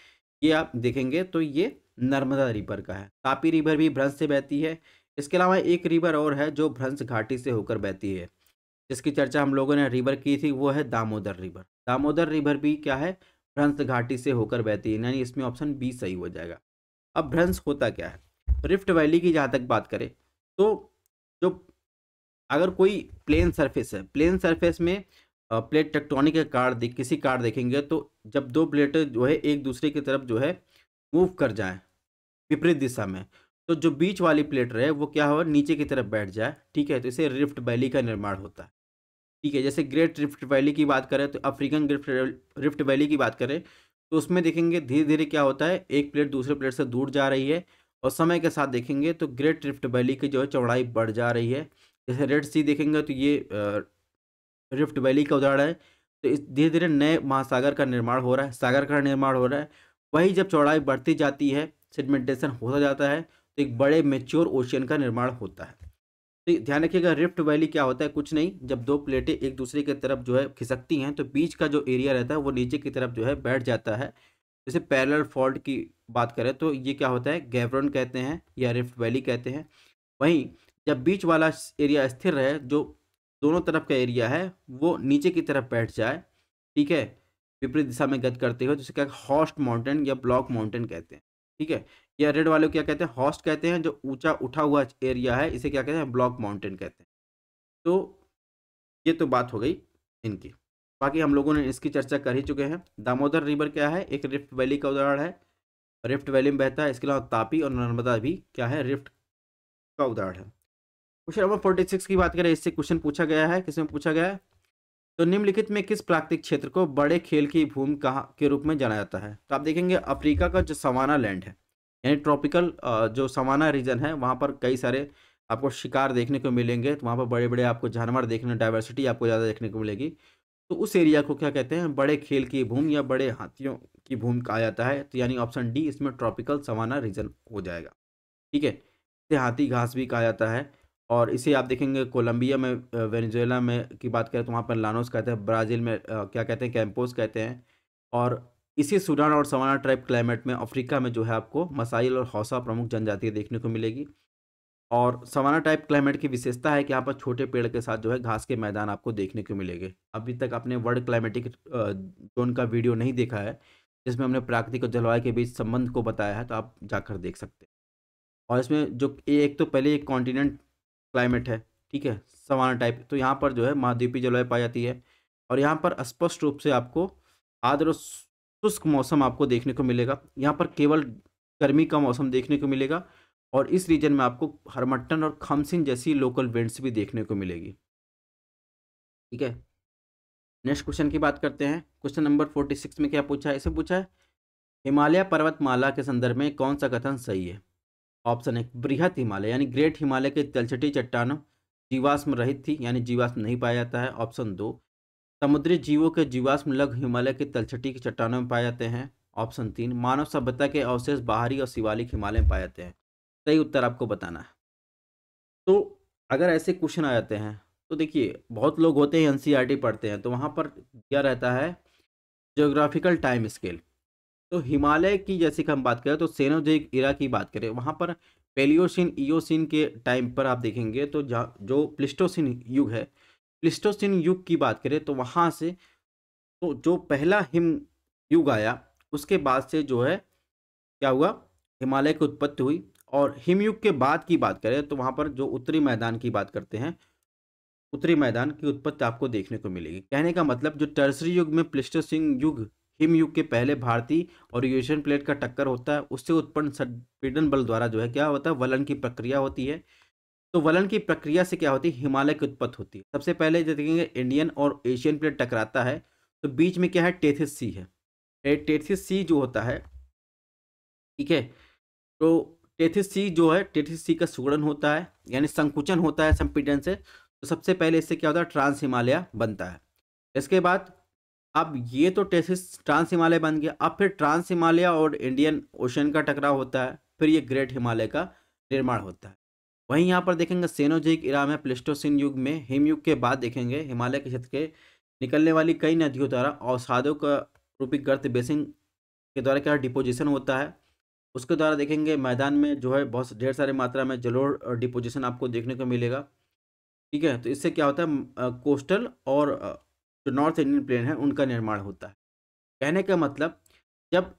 ये आप देखेंगे तो ये नर्मदा रिवर का है। तापी रिवर भी भ्रंश से बहती है। इसके अलावा एक रिवर और है जो भ्रंश घाटी से होकर बहती है, जिसकी चर्चा हम लोगों ने रिवर की थी, वो है दामोदर रिवर। दामोदर रिवर भी क्या है, भ्रंश घाटी से होकर बहती है, यानी इसमें ऑप्शन बी सही हो जाएगा। अब भ्रंश होता क्या है, रिफ्ट वैली की जहाँ तक बात करें तो जो अगर कोई प्लेन सरफेस है, प्लेन सरफेस में प्लेट टेक्टोनिक के कार्ड किसी कार्ड देखेंगे तो जब दो प्लेटें जो है एक दूसरे की तरफ जो है मूव कर जाएं विपरीत दिशा में, तो जो बीच वाली प्लेट रहे वो क्या हो, नीचे की तरफ बैठ जाए। ठीक है, तो इसे रिफ्ट वैली का निर्माण होता है। ठीक है, जैसे ग्रेट रिफ्ट वैली की बात करें तो अफ्रीकन रिफ्ट वैली की बात करें तो उसमें देखेंगे धीरे धीरे क्या होता है, एक प्लेट दूसरे प्लेट से दूर जा रही है, और समय के साथ देखेंगे तो ग्रेट रिफ्ट वैली की जो है चौड़ाई बढ़ जा रही है। जैसे रेड सी देखेंगे तो ये रिफ्ट वैली का उदाहरण है। तो इस धीरे धीरे नए महासागर का निर्माण हो रहा है, सागर का निर्माण हो रहा है। वही जब चौड़ाई बढ़ती जाती है, सेडिमेंटेशन होता जाता है, तो एक बड़े मेच्योर ओशियन का निर्माण होता है। तो ध्यान रखिएगा रिफ्ट वैली क्या होता है, कुछ नहीं, जब दो प्लेटें एक दूसरे की तरफ जो है खिसकती हैं तो बीच का जो एरिया रहता है वो नीचे की तरफ जो है बैठ जाता है। जैसे पैरेलल फॉल्ट की बात करें तो ये क्या होता है, गैवरन कहते हैं या रिफ्ट वैली कहते हैं। वहीं जब बीच वाला एरिया स्थिर रहे, जो दोनों तरफ का एरिया है वो नीचे की तरफ बैठ जाए, ठीक है, विपरीत दिशा में गति करते हुए, जिसे क्या हॉस्ट माउंटेन या ब्लॉक माउंटेन कहते हैं। ठीक है। या रेड वाले को क्या कहते हैं, हॉस्ट कहते हैं, जो ऊंचा उठा हुआ एरिया है इसे क्या कहते हैं, ब्लॉक माउंटेन कहते हैं। तो ये तो बात हो गई इनकी। बाकी हम लोगों ने इसकी चर्चा कर ही चुके हैं। दामोदर रिवर क्या है, एक रिफ्ट वैली का उदाहरण है, रिफ्ट वैली में बहता है। इसके अलावा तापी और नर्मदा भी क्या है, रिफ्ट का उदाहरण है। क्वेश्चन नंबर 46 की बात करें, इससे क्वेश्चन पूछा गया है, किसमें पूछा गया है, तो निम्नलिखित में किस प्राकृतिक क्षेत्र को बड़े खेल की भूमि कहाँ के रूप में जाना जाता है। तो आप देखेंगे अफ्रीका का जो सवाना लैंड है, यानी ट्रॉपिकल जो सवाना रीजन है, वहाँ पर कई सारे आपको शिकार देखने को मिलेंगे। तो वहाँ पर बड़े बड़े आपको जानवर देखने, डाइवर्सिटी आपको ज़्यादा देखने को मिलेगी। तो उस एरिया को क्या कहते हैं, बड़े खेल की भूमि या बड़े हाथियों की भूमि कहा जाता है। तो यानी ऑप्शन डी इसमें ट्रॉपिकल सवाना रीजन हो जाएगा। ठीक है। इसे हाथी घास भी कहा जाता है। और इसे आप देखेंगे कोलंबिया में, वेनेजुएला में की बात करें तो वहाँ पर लानोस कहते हैं, ब्राज़ील में क्या कहते हैं, कैंपोस कहते हैं। और इसी सूडान और सवाना टाइप क्लाइमेट में अफ्रीका में जो है आपको मसाइल और हौसा प्रमुख जनजातियाँ देखने को मिलेगी। और सवाना टाइप क्लाइमेट की विशेषता है कि यहाँ पर छोटे पेड़ के साथ जो है घास के मैदान आपको देखने को मिलेंगे। अभी तक आपने वर्ल्ड क्लाइमेटिक जोन का वीडियो नहीं देखा है, जिसमें हमने प्राकृतिक और जलवायु के बीच संबंध को बताया है, तो आप जाकर देख सकते हैं। और इसमें जो एक तो पहले एक कॉन्टिनेंट क्लाइमेट है, ठीक है, सवाना टाइप, तो यहाँ पर जो है महाद्वीपीय जलवायु पाई जाती है। और यहाँ पर स्पष्ट रूप से आपको आर्द्र और शुष्क मौसम आपको देखने को मिलेगा। यहाँ पर केवल गर्मी का मौसम देखने को मिलेगा। और इस रीजन में आपको हरमट्टन और खमसिन जैसी लोकल विंड्स भी देखने को मिलेगी। ठीक है। नेक्स्ट क्वेश्चन की बात करते हैं। क्वेश्चन नंबर 46 में क्या पूछा है, इसे पूछा है हिमालय पर्वतमाला के संदर्भ में कौन सा कथन सही है। ऑप्शन एक, बृहत हिमालय यानी ग्रेट हिमालय के तलछटी चट्टानों जीवाश्म रहित थी, यानी जीवाश्म नहीं पाया जाता है। ऑप्शन दो, समुद्री जीवों के जीवाश्म लघु हिमालय के तलछटी की चट्टानों में पाए जाते हैं। ऑप्शन तीन, मानव सभ्यता के अवशेष बाहरी और शिवालिक हिमालय में पाए जाते हैं। सही उत्तर आपको बताना है। तो अगर ऐसे क्वेश्चन आ जाते हैं तो देखिए, बहुत लोग होते हैं एनसीईआरटी पढ़ते हैं, तो वहाँ पर क्या रहता है, ज्योग्राफिकल टाइम स्केल। तो हिमालय की जैसे कि हम बात करें तो सेनोजोइक इरा की बात करें, वहाँ पर पेलियोसिन इयोसिन के टाइम पर आप देखेंगे तो जो प्लिस्टोसिन युग है, प्लिस्टोसिन युग की बात करें तो वहाँ से तो जो पहला हिम युग आया उसके बाद से जो है क्या हुआ, हिमालय की उत्पत्ति हुई। और हिमयुग के बाद की बात करें तो वहाँ पर जो उत्तरी मैदान की बात करते हैं, उत्तरी मैदान की उत्पत्ति आपको देखने को मिलेगी। कहने का मतलब जो टर्सरी युग में प्लिस्टोसिन युग, हिम युग के पहले भारतीय और यूरेशियन प्लेट का टक्कर होता है, उससे उत्पन्न संपीड़न बल द्वारा जो है क्या होता है, वलन की प्रक्रिया होती है। तो वलन की प्रक्रिया से क्या होती है, हिमालय की उत्पत्ति होती है। सबसे पहले जो देखेंगे इंडियन और एशियन प्लेट टकराता है, तो बीच में क्या है, टेथिस सी है। टेथिस सी जो होता है, ठीक है, तो टेथिस सी जो है, टेथिस सी का सुगड़न होता है, यानी संकुचन होता है संपीड़न से। तो सबसे पहले इससे क्या होता है, ट्रांस हिमालय बनता है। इसके बाद अब ये तो टेथिस ट्रांस हिमालय बन गया, अब फिर ट्रांस हिमालय और इंडियन ओशन का टकराव होता है, फिर ये ग्रेट हिमालय का निर्माण होता है। वहीं यहाँ पर देखेंगे सेनोजोइक इरा में प्लेस्टोसिन युग में हिमयुग के बाद देखेंगे हिमालय के क्षेत्र के निकलने वाली कई नदियों द्वारा अवसादों का रूपी गर्त बेसिन के द्वारा क्या डिपोजिशन होता है। उसके द्वारा देखेंगे मैदान में जो है बहुत ढेर सारे मात्रा में जलोढ़ डिपोजिशन आपको देखने को मिलेगा। ठीक है। तो इससे क्या होता है, कोस्टल और जो नॉर्थ इंडियन प्लेन है उनका निर्माण होता है। कहने का मतलब जब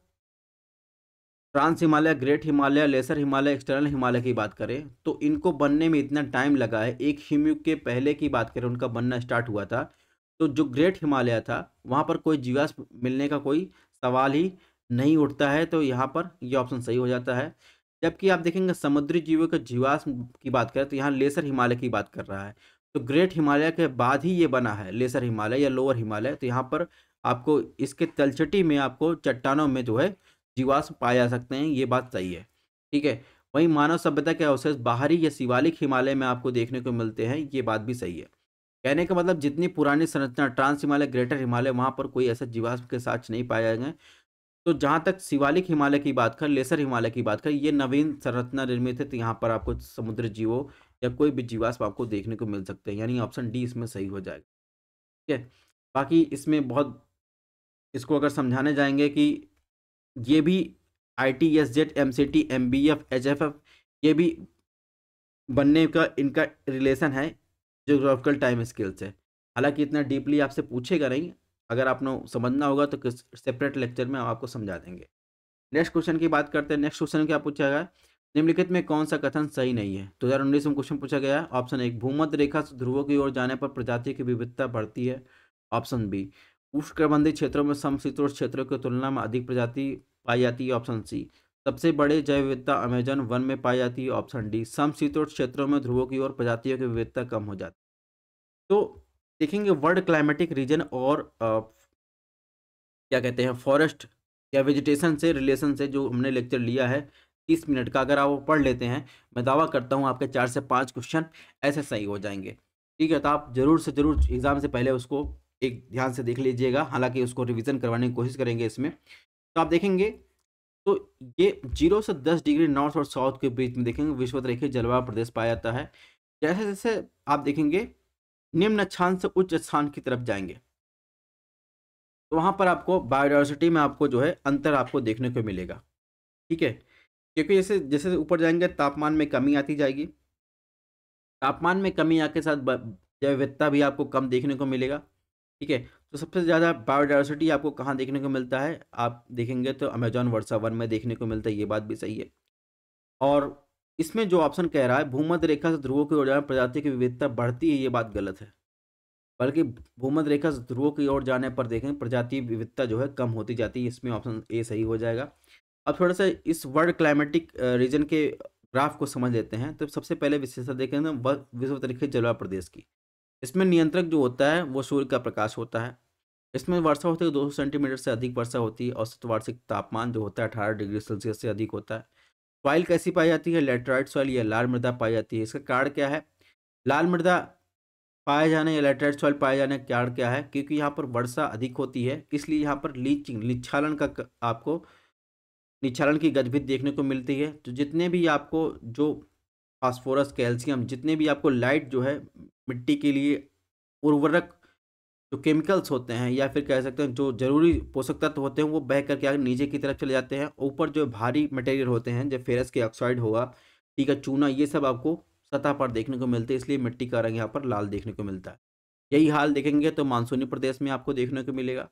trans Himalaya, great Himalaya, lesser Himalaya, external Himalaya की बात करें तो इनको बनने में इतना टाइम लगा है। एक हिमयुग के पहले की बात करें उनका बनना स्टार्ट हुआ था, तो जो ग्रेट हिमालय था वहाँ पर कोई जीवाश्म मिलने का कोई सवाल ही नहीं उठता है। तो यहाँ पर ये ऑप्शन सही हो जाता है। जबकि आप देखेंगे समुद्री जीवों के जीवाश्म की बात करें तो यहाँ लेसर हिमालय की बात कर रहा है। तो ग्रेट हिमालय के बाद ही ये बना है लेसर हिमालय या लोअर हिमालय। तो यहाँ पर आपको इसके तलछटी में आपको चट्टानों में जो है जीवाश्म पाए जा सकते हैं, ये बात सही है। ठीक है। वहीं मानव सभ्यता के अवशेष बाहरी या शिवालिक हिमालय में आपको देखने को मिलते हैं, ये बात भी सही है। कहने का मतलब जितनी पुरानी संरचना ट्रांस हिमालय, ग्रेटर हिमालय, वहाँ पर कोई ऐसा जीवाश्म के साक्ष्य नहीं पाए जाएंगे। तो जहाँ तक शिवालिक हिमालय की बात कर, लेसर हिमालय की बात कर, ये नवीन संरचना निर्मित है। तो यहाँ पर आपको समुद्र जीवों या कोई भी जीवाश्म आपको देखने को मिल सकते हैं, यानी ऑप्शन डी इसमें सही हो जाएगा। ठीक है। बाकी इसमें बहुत इसको अगर समझाने जाएंगे कि ये भी ITSZ, MCT, MBF, HFF ये भी बनने का इनका रिलेशन है ज्योग्राफिकल टाइम स्केल से। हालांकि इतना डीपली आपसे पूछेगा नहीं, अगर आपको समझना होगा तो सेपरेट लेक्चर में हम आपको समझा देंगे। नेक्स्ट क्वेश्चन की बात करते हैं। नेक्स्ट क्वेश्चन क्या पूछा गया, निम्नलिखित में कौन सा कथन सही नहीं है। 2019 में क्वेश्चन पूछा गया। ऑप्शन 1, भूमध्य रेखा से ध्रुवों की ओर जाने पर प्रजाति की विविधता बढ़ती है। ऑप्शन बी, उष्णकटिबंधीय क्षेत्रों में समशीतोष्ण क्षेत्रों की तुलना में अधिक प्रजाति पाई जाती है। ऑप्शन सी, सबसे बड़े जैव विविधता अमेजन वन में पाई जाती है। ऑप्शन डी, समशीतोष्ण क्षेत्रों में ध्रुवों की ओर प्रजातियों की विविधता कम हो जाती है। तो देखेंगे वर्ल्ड क्लाइमेटिक रीजन और क्या कहते हैं फॉरेस्ट या वेजिटेशन से रिलेशन से जो हमने लेक्चर लिया है 30 मिनट का, अगर आप वो पढ़ लेते हैं, मैं दावा करता हूँ आपके 4 से 5 क्वेश्चन ऐसे सही हो जाएंगे। ठीक है, तो आप जरूर से जरूर एग्जाम से पहले उसको एक ध्यान से देख लीजिएगा, हालांकि उसको रिवीजन करवाने की कोशिश करेंगे इसमें। तो आप देखेंगे तो ये 0 से 10 डिग्री नॉर्थ और साउथ के बीच में देखेंगे विषुवत-रेखीय जलवायु प्रदेश पाया जाता है। जैसे जैसे आप देखेंगे निम्न अक्षांश से उच्च स्थान की तरफ जाएंगे तो वहाँ पर आपको बायोडायवर्सिटी में आपको जो है अंतर आपको देखने को मिलेगा। ठीक है, क्योंकि जैसे जैसे ऊपर जाएंगे तापमान में कमी आती जाएगी, तापमान में कमी आके साथ जैव विविधता भी आपको कम देखने को मिलेगा। ठीक है, तो सबसे ज़्यादा बायोडायवर्सिटी आपको कहाँ देखने को मिलता है, आप देखेंगे तो अमेजॉन वर्षा वन में देखने को मिलता है, ये बात भी सही है। और इसमें जो ऑप्शन कह रहा है भूमध्य रेखा से ध्रुवों की ओर जाने प्रजाति की विविधता बढ़ती है, ये बात गलत है। बल्कि भूमध्य रेखा से ध्रुवों की ओर जाने पर देखें प्रजाति विविधता जो है कम होती जाती है। इसमें ऑप्शन ए सही हो जाएगा। अब थोड़ा सा इस वर्ल्ड क्लाइमेटिक रीजन के ग्राफ को समझ लेते हैं। तो सबसे पहले विशेषता देखें तो विषुवत-रेखीय जलवायु प्रदेश की। इसमें नियंत्रक जो होता है वो सूर्य का प्रकाश होता है। इसमें वर्षा होती है 200 सेंटीमीटर से अधिक वर्षा होती है। औसत वार्षिक तापमान जो होता है 18 डिग्री सेल्सियस से अधिक होता है। सॉइल कैसी पाई जाती है, लैटेराइट सॉइल या लाल मृदा पाई जाती है। इसका कारण क्या है, लाल मृदा पाए जाने या लैटेराइट सॉइल पाए जाने का कारण क्या है, क्योंकि यहाँ पर वर्षा अधिक होती है, इसलिए यहाँ पर लीचिंग निच्छालन का आपको निच्छालन की गतिविधि देखने को मिलती है। तो जितने भी आपको जो फास्फोरस कैल्शियम जितने भी आपको लाइट जो है मिट्टी के लिए उर्वरक जो केमिकल्स होते हैं या फिर कह सकते हैं जो जरूरी पोषक तत्व होते हैं वो बह करके आगे नीचे की तरफ चले जाते हैं। ऊपर जो भारी मटेरियल होते हैं जब फेरस के ऑक्साइड होगा, ठीक है, चूना, ये सब आपको सतह पर देखने को मिलते हैं, इसलिए मिट्टी का रंग यहाँ पर लाल देखने को मिलता है। यही हाल देखेंगे तो मानसूनी प्रदेश में आपको देखने को मिलेगा।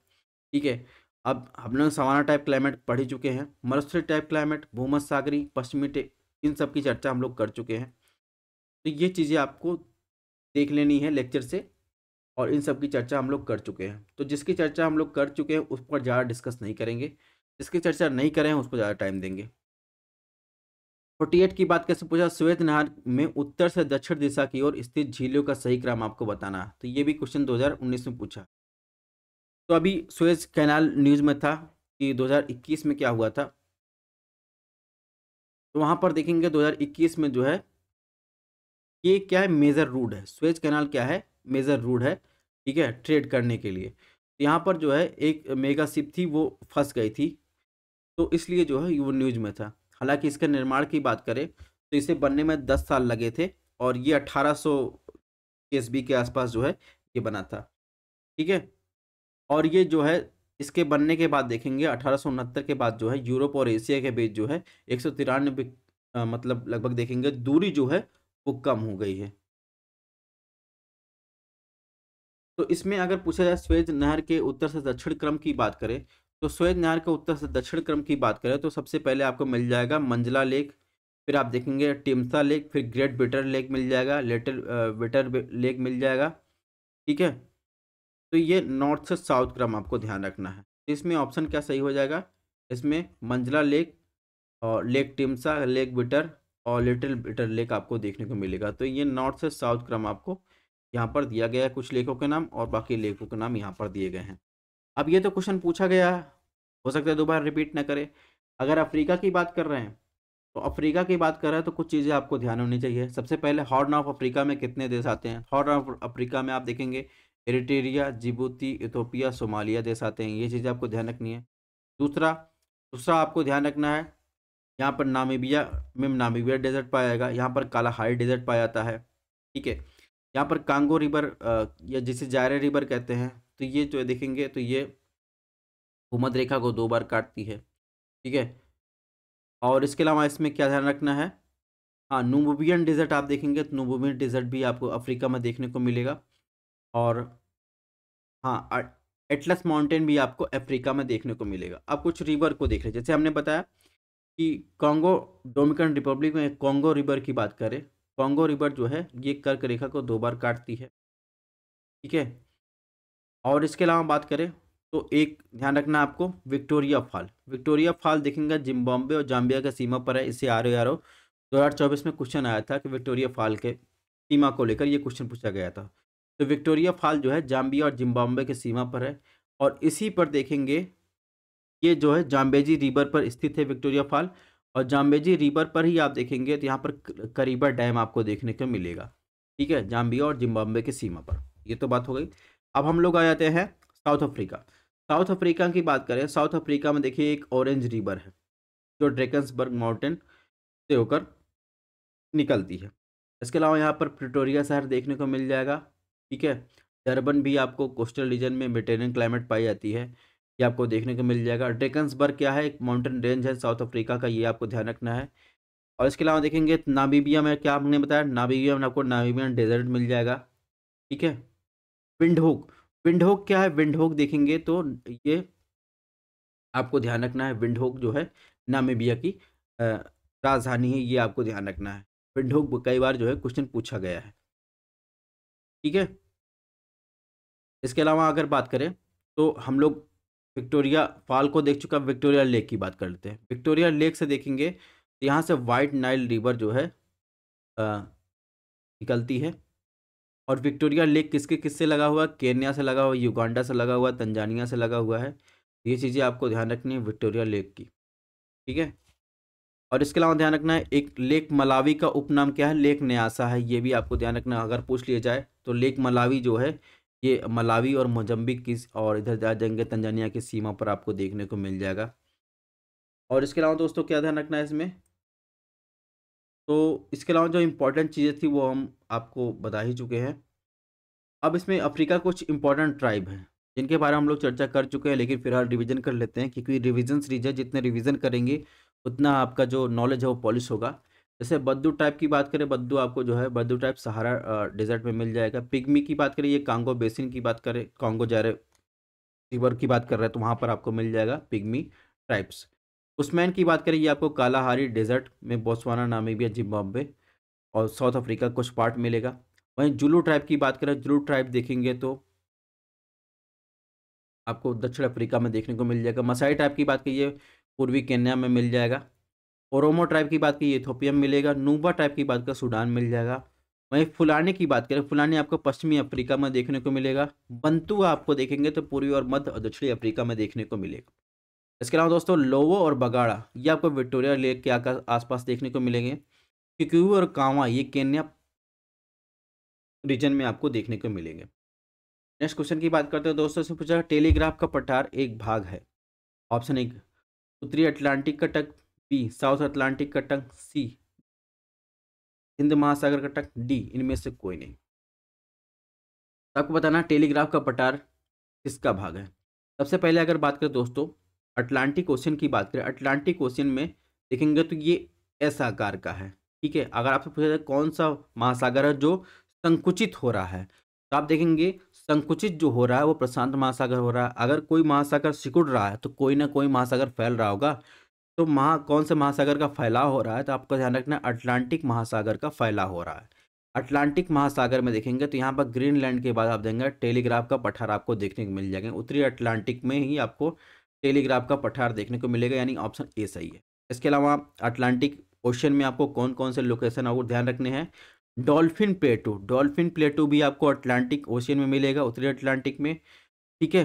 ठीक है, अब हम लोग सवाना टाइप क्लाइमेट पढ़ ही चुके हैं, मरुस्थलीय टाइप क्लाइमेट, भूमध्य सागरी, पश्चिमी इन सब की चर्चा हम लोग कर चुके हैं। तो ये चीज़ें आपको देख लेनी है लेक्चर से, और इन सब की चर्चा हम लोग कर चुके हैं। तो जिसकी चर्चा हम लोग कर चुके हैं उस पर ज़्यादा डिस्कस नहीं करेंगे, जिसकी चर्चा नहीं करें उस पर ज़्यादा टाइम देंगे। 48 की बात कैसे पूछा, श्वेत नहर में उत्तर से दक्षिण दिशा की ओर स्थित झीलों का सही क्रम आपको बताना है। तो ये भी क्वेश्चन 2019 में पूछा। तो अभी सुएज कैनाल न्यूज़ में था कि 2021 में क्या हुआ था, तो वहाँ पर देखेंगे 2021 में जो है ये क्या है, मेजर रूट है। सुएज कैनाल क्या है, मेजर रूट है। ठीक है, ट्रेड करने के लिए। तो यहाँ पर जो है एक मेगा शिप थी वो फंस गई थी, तो इसलिए जो है वो न्यूज़ में था। हालांकि इसके निर्माण की बात करें तो इसे बनने में 10 साल लगे थे और ये 1800 ईस्वी के आसपास जो है ये बना था। ठीक है, और ये जो है इसके बनने के बाद देखेंगे 1869 के बाद जो है यूरोप और एशिया के बीच जो है 193 मतलब लगभग देखेंगे दूरी जो है वो कम हो गई है। तो इसमें अगर पूछा जाए स्वेज नहर के उत्तर से दक्षिण क्रम की बात करें, तो स्वेज नहर के उत्तर से दक्षिण क्रम की बात करें तो सबसे पहले आपको मिल जाएगा मंजला लेक, फिर आप देखेंगे टिम्सा लेक, फिर ग्रेट बिटर लेक मिल जाएगा, लिटिल बिटर लेक मिल जाएगा। ठीक है, तो ये नॉर्थ से साउथ क्रम आपको ध्यान रखना है। तो इसमें ऑप्शन क्या सही हो जाएगा, इसमें मंजला लेक और लेक टिम्सा, लेक बिटर और लिटिल बिटर लेक आपको देखने को मिलेगा। तो ये नॉर्थ से साउथ क्रम आपको यहाँ पर दिया गया है, कुछ लेकों के नाम और बाकी लेकों के नाम यहाँ पर दिए गए हैं। अब ये तो क्वेश्चन पूछा गया है, हो सकता है दोबारा रिपीट ना करें। अगर अफ्रीका की बात कर रहे हैं तो अफ्रीका की बात कर रहे हैं तो कुछ चीज़ें आपको ध्यान होनी चाहिए। सबसे पहले हॉर्न ऑफ अफ्रीका में कितने देश आते हैं, हॉर्न ऑफ अफ्रीका में आप देखेंगे एरिट्रिया, जिबूती, इथोपिया, सोमालिया देश आते हैं, ये चीज़ें आपको ध्यान रखनी है। दूसरा दूसरा आपको ध्यान रखना है यहाँ पर नामीबिया में नामीबिया डेजर्ट पाया जाएगा, यहाँ पर कालाहारी डेजर्ट पाया जाता है। ठीक है, यहाँ पर कांगो रिवर या जिसे जायरे रिवर कहते हैं, तो ये जो देखेंगे तो ये भूमध्य रेखा को 2 बार काटती है। ठीक है, और इसके अलावा इसमें क्या ध्यान रखना है, हाँ नुबुबियन डेजर्ट आप देखेंगे तो नुबुबियन डेजर्ट भी आपको अफ्रीका में देखने को मिलेगा। और हाँ एटलस माउंटेन भी आपको अफ्रीका में देखने को मिलेगा। अब कुछ रिवर को देख रहे, जैसे हमने बताया कि कॉन्गो डोमिनिकन रिपब्लिक में कॉन्गो रिवर की बात करें, कॉन्गो रिवर जो है ये कर्क रेखा को 2 बार काटती है, ठीक है। और इसके अलावा बात करें तो एक ध्यान रखना आपको, विक्टोरिया फॉल, विक्टोरिया फॉल देखेंगे जिम्बाब्वे और जाम्बिया के सीमा पर है। इससे आर 2024 में क्वेश्चन आया था कि विक्टोरिया फॉल के सीमा को लेकर ये क्वेश्चन पूछा गया था। तो विक्टोरिया फॉल जो है जाम्बिया और जिम्बाब्वे के सीमा पर है, और इसी पर देखेंगे ये जो है जाम्बेजी रिवर पर स्थित है विक्टोरिया फॉल, और जाम्बेजी रिवर पर ही आप देखेंगे तो यहाँ पर करीबा डैम आपको देखने को मिलेगा, ठीक है, जाम्बिया और जिम्बाब्वे की सीमा पर। ये तो बात हो गई। अब हम लोग आ जाते हैं साउथ अफ्रीका। साउथ अफ्रीका की बात करें, साउथ अफ्रीका में देखिए एक ऑरेंज रिवर है जो ड्रेकन्सबर्ग माउंटेन से होकर निकलती है। इसके अलावा यहाँ पर प्रिटोरिया शहर देखने को मिल जाएगा, ठीक है। डरबन भी आपको कोस्टल रीजन में मेडिटेरियन क्लाइमेट पाई जाती है, ये आपको देखने को मिल जाएगा। ड्रेकन्सबर्ग क्या है, एक माउंटेन रेंज है साउथ अफ्रीका का, ये आपको ध्यान रखना है। और इसके अलावा देखेंगे नामीबिया में, क्या आपने बताया, नामीबिया में आपको नामीबियन डेजर्ट मिल जाएगा, ठीक है। विंडहोक, विंडहोक क्या है, विंडहोक देखेंगे तो ये आपको ध्यान रखना है, विंडहोक जो है नामीबिया की राजधानी है, ये आपको ध्यान रखना है। विंडहोक कई बार जो है क्वेश्चन पूछा गया है, ठीक है। इसके अलावा अगर बात करें तो हम लोग विक्टोरिया फॉल को देख चुका, विक्टोरिया लेक की बात कर लेते हैं। विक्टोरिया लेक से देखेंगे तो यहाँ से वाइट नाइल रिवर जो है निकलती है। और विक्टोरिया लेक किसके किससे लगा हुआ है, केन्या से लगा हुआ, युगांडा से लगा हुआ, तंजानिया से लगा हुआ है। ये चीज़ें आपको ध्यान रखनी है विक्टोरिया लेक की, ठीक है। और इसके अलावा ध्यान रखना है एक लेक मलावी का उपनाम क्या है, लेक न्यासा है, ये भी आपको ध्यान रखना है। अगर पूछ लिया जाए तो लेक मलावी जो है ये मलावी और मोजम्बिक की और इधर जा जाएंगे तंजानिया की सीमा पर आपको देखने को मिल जाएगा। और इसके अलावा दोस्तों क्या ध्यान रखना है इसमें, तो इसके अलावा जो इम्पोर्टेंट चीज़ें थी वो हम आपको बता ही चुके हैं। अब इसमें अफ्रीका कुछ इंपॉर्टेंट ट्राइब हैं जिनके बारे में हम लोग चर्चा कर चुके हैं, लेकिन फिलहाल रिवीजन कर लेते हैं, क्योंकि रिवीजन सीरीज है, जितने रिवीजन करेंगे उतना आपका जो नॉलेज है वो पॉलिश होगा। जैसे बद्दू टाइप की बात करें, बद्दू आपको जो है बद्दू टाइप सहारा डेजर्ट में मिल जाएगा। पिग्मी की बात करें, ये कांगो बेसिन की बात करें, कांगो जारे रिवर की बात कर रहे हैं तो वहाँ पर आपको मिल जाएगा पिग्मी ट्राइब्स। उस्मैन की बात करें, ये आपको कालाहारी डेजर्ट में बोत्सवाना, नामीबिया, जिम्बाब्वे और साउथ अफ्रीका कुछ पार्ट मिलेगा। वहीं जुलू ट्राइब की बात करें, जुलू ट्राइब देखेंगे तो आपको दक्षिण अफ्रीका में देखने को मिल जाएगा। मसाई ट्राइब की बात कीजिए पूर्वी केन्या में मिल जाएगा। ओरोमो ट्राइब की बात कीजिए इथोपिया में मिलेगा। नूबा ट्राइब की बात करें सूडान मिल जाएगा। वहीं फुलानी की बात करें, फुलानी आपको पश्चिमी अफ्रीका में देखने को मिलेगा। बंतू आपको देखेंगे तो पूर्वी और मध्य और दक्षिणी अफ्रीका में देखने को मिलेगा। इसके अलावा दोस्तों लोवो और बगाड़ा ये आपको विक्टोरिया लेक के आसपास देखने को मिलेंगे। किकुयू और कांवा ये केन्या रीजन में आपको देखने को मिलेंगे। नेक्स्ट क्वेश्चन की बात करते हैं दोस्तों, से पूछा टेलीग्राफ का पठार एक भाग है। ऑप्शन 1 उत्तरी अटलांटिक का तट, बी साउथ अटलांटिक का तट, सी हिंद महासागर का तट, डी इनमें से कोई नहीं। तो आपको बताना टेलीग्राफ का पठार किसका भाग है। सबसे पहले अगर बात करें दोस्तों अटलांटिक ओशियन की बात करें, अटलांटिक ओशियन में देखेंगे तो ये एस आकार का है, ठीक है। अगर आपसे पूछा जाए कौन सा महासागर है जो संकुचित हो रहा है, तो आप देखेंगे संकुचित जो हो रहा है वो प्रशांत महासागर हो रहा है। अगर कोई महासागर सिकुड़ रहा है तो कोई ना कोई महासागर फैल रहा होगा, तो कौन से महासागर का फैलाव हो रहा है, तो आपको ध्यान रखना है अटलांटिक महासागर का फैलाव हो रहा है। अटलांटिक महासागर में देखेंगे तो यहाँ पर ग्रीनलैंड के बाद आप देखेंगे टेलीग्राफ का पठार आपको देखने को मिल जाएगा। उत्तरी अटलांटिक में ही आपको टेलीग्राफ का पठार देखने को मिलेगा, यानी ऑप्शन ए सही है। इसके अलावा अटलांटिक ओशन में आपको कौन कौन से लोकेशन आपको ध्यान रखने हैं, डॉल्फिन प्लेटू, डॉल्फिन प्लेटू भी आपको अटलांटिक ओशियन में मिलेगा, उत्तरी अटलांटिक में, ठीक है।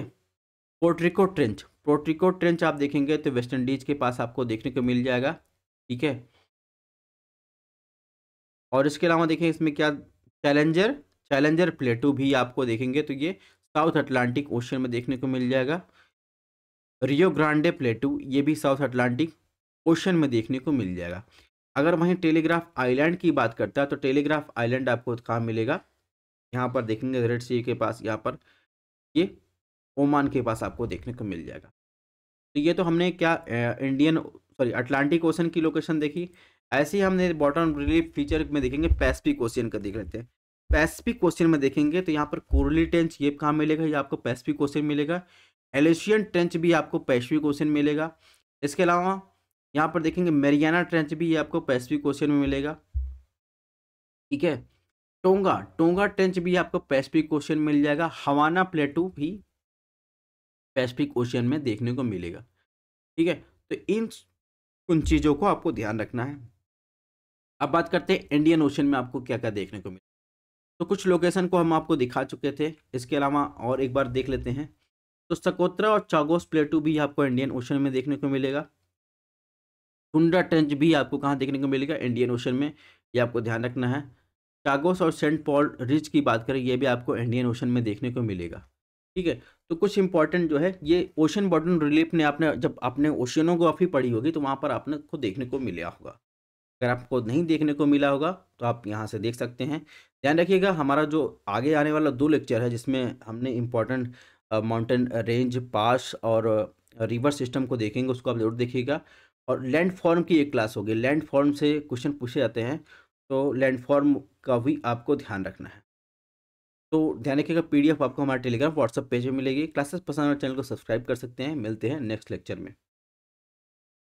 पोर्ट्रिको ट्रेंच, पोर्ट्रिको ट्रेंच आप देखेंगे तो वेस्ट इंडीज के पास आपको देखने को मिल जाएगा, ठीक है। और इसके अलावा देखें इसमें क्या चैलेंजर, चैलेंजर प्लेटू भी आपको देखेंगे तो ये साउथ अटलांटिक ओशन में देखने को मिल जाएगा। रियो ग्रांडे प्लेटू ये भी साउथ अटलांटिक ओशन में देखने को मिल जाएगा। अगर वहीं टेलीग्राफ आइलैंड की बात करता है तो टेलीग्राफ आइलैंड आपको कहाँ मिलेगा, यहाँ पर देखेंगे रेड सी के पास, यहाँ पर ये ओमान के पास आपको देखने को मिल जाएगा। तो ये तो हमने क्या इंडियन सॉरी अटलांटिक ओशन की लोकेशन देखी। ऐसे ही हमने बॉटम रिलीफ फीचर में देखेंगे पैसिफिक ओशियन का देख लेते हैं। पैसिफिक क्वेश्चन में देखेंगे तो यहाँ पर कोरली ट्रेंच ये कहाँ मिलेगा, ये आपको पैसिफिक क्वेश्चन मिलेगा। एलिशियन ट्रेंच भी आपको पैसिफिक क्वेश्चन मिलेगा। इसके अलावा यहाँ पर देखेंगे मैरियाना ट्रेंच भी ये आपको पैसिफिक क्वेश्चन में मिलेगा, ठीक है। टोंगा टोंगा ट्रेंच भी आपको पैसिफिक क्वेश्चन मिल जाएगा। हवाना प्लेटू भी पैसिफिक ओशियन में देखने को मिलेगा, ठीक है। तो इन उन चीज़ों को आपको ध्यान रखना है। अब बात करते हैं इंडियन ओशन में आपको क्या क्या देखने को मिला। तो कुछ लोकेशन को हम आपको दिखा चुके थे, इसके अलावा और एक बार देख लेते हैं। तो सकोत्रा और चागोस प्लेटू भी आपको इंडियन ओशन में देखने को मिलेगा। टुंड्रा ट्रेंच भी आपको कहाँ देखने को मिलेगा, इंडियन ओशन में, ये आपको ध्यान रखना है। चागोस और सेंट पॉल रिज की बात करें, ये भी आपको इंडियन ओशन में देखने को मिलेगा, ठीक है। तो कुछ इंपॉर्टेंट जो है ये ओशन बॉटम रिलीफ ने आपने जब आपने ओशियनोग्राफी पढ़ी होगी तो वहाँ पर आपने को देखने को मिला होगा। अगर आपको नहीं देखने को मिला होगा तो आप यहाँ से देख सकते हैं। ध्यान रखिएगा हमारा जो आगे आने वाला 2 लेक्चर है जिसमें हमने इम्पोर्टेंट माउंटेन रेंज पास और रिवर सिस्टम को देखेंगे, उसको आप जरूर देखिएगा। और लैंड फॉर्म की एक क्लास होगी, लैंड फॉर्म से क्वेश्चन पूछे जाते हैं, तो लैंड फॉर्म का भी आपको ध्यान रखना है। तो ध्यान रखिएगा पीडीएफ आपको हमारे टेलीग्राम व्हाट्सएप पेज में मिलेगी। क्लासेस पसंद और चैनल को सब्सक्राइब कर सकते हैं। मिलते हैं नेक्स्ट लेक्चर में।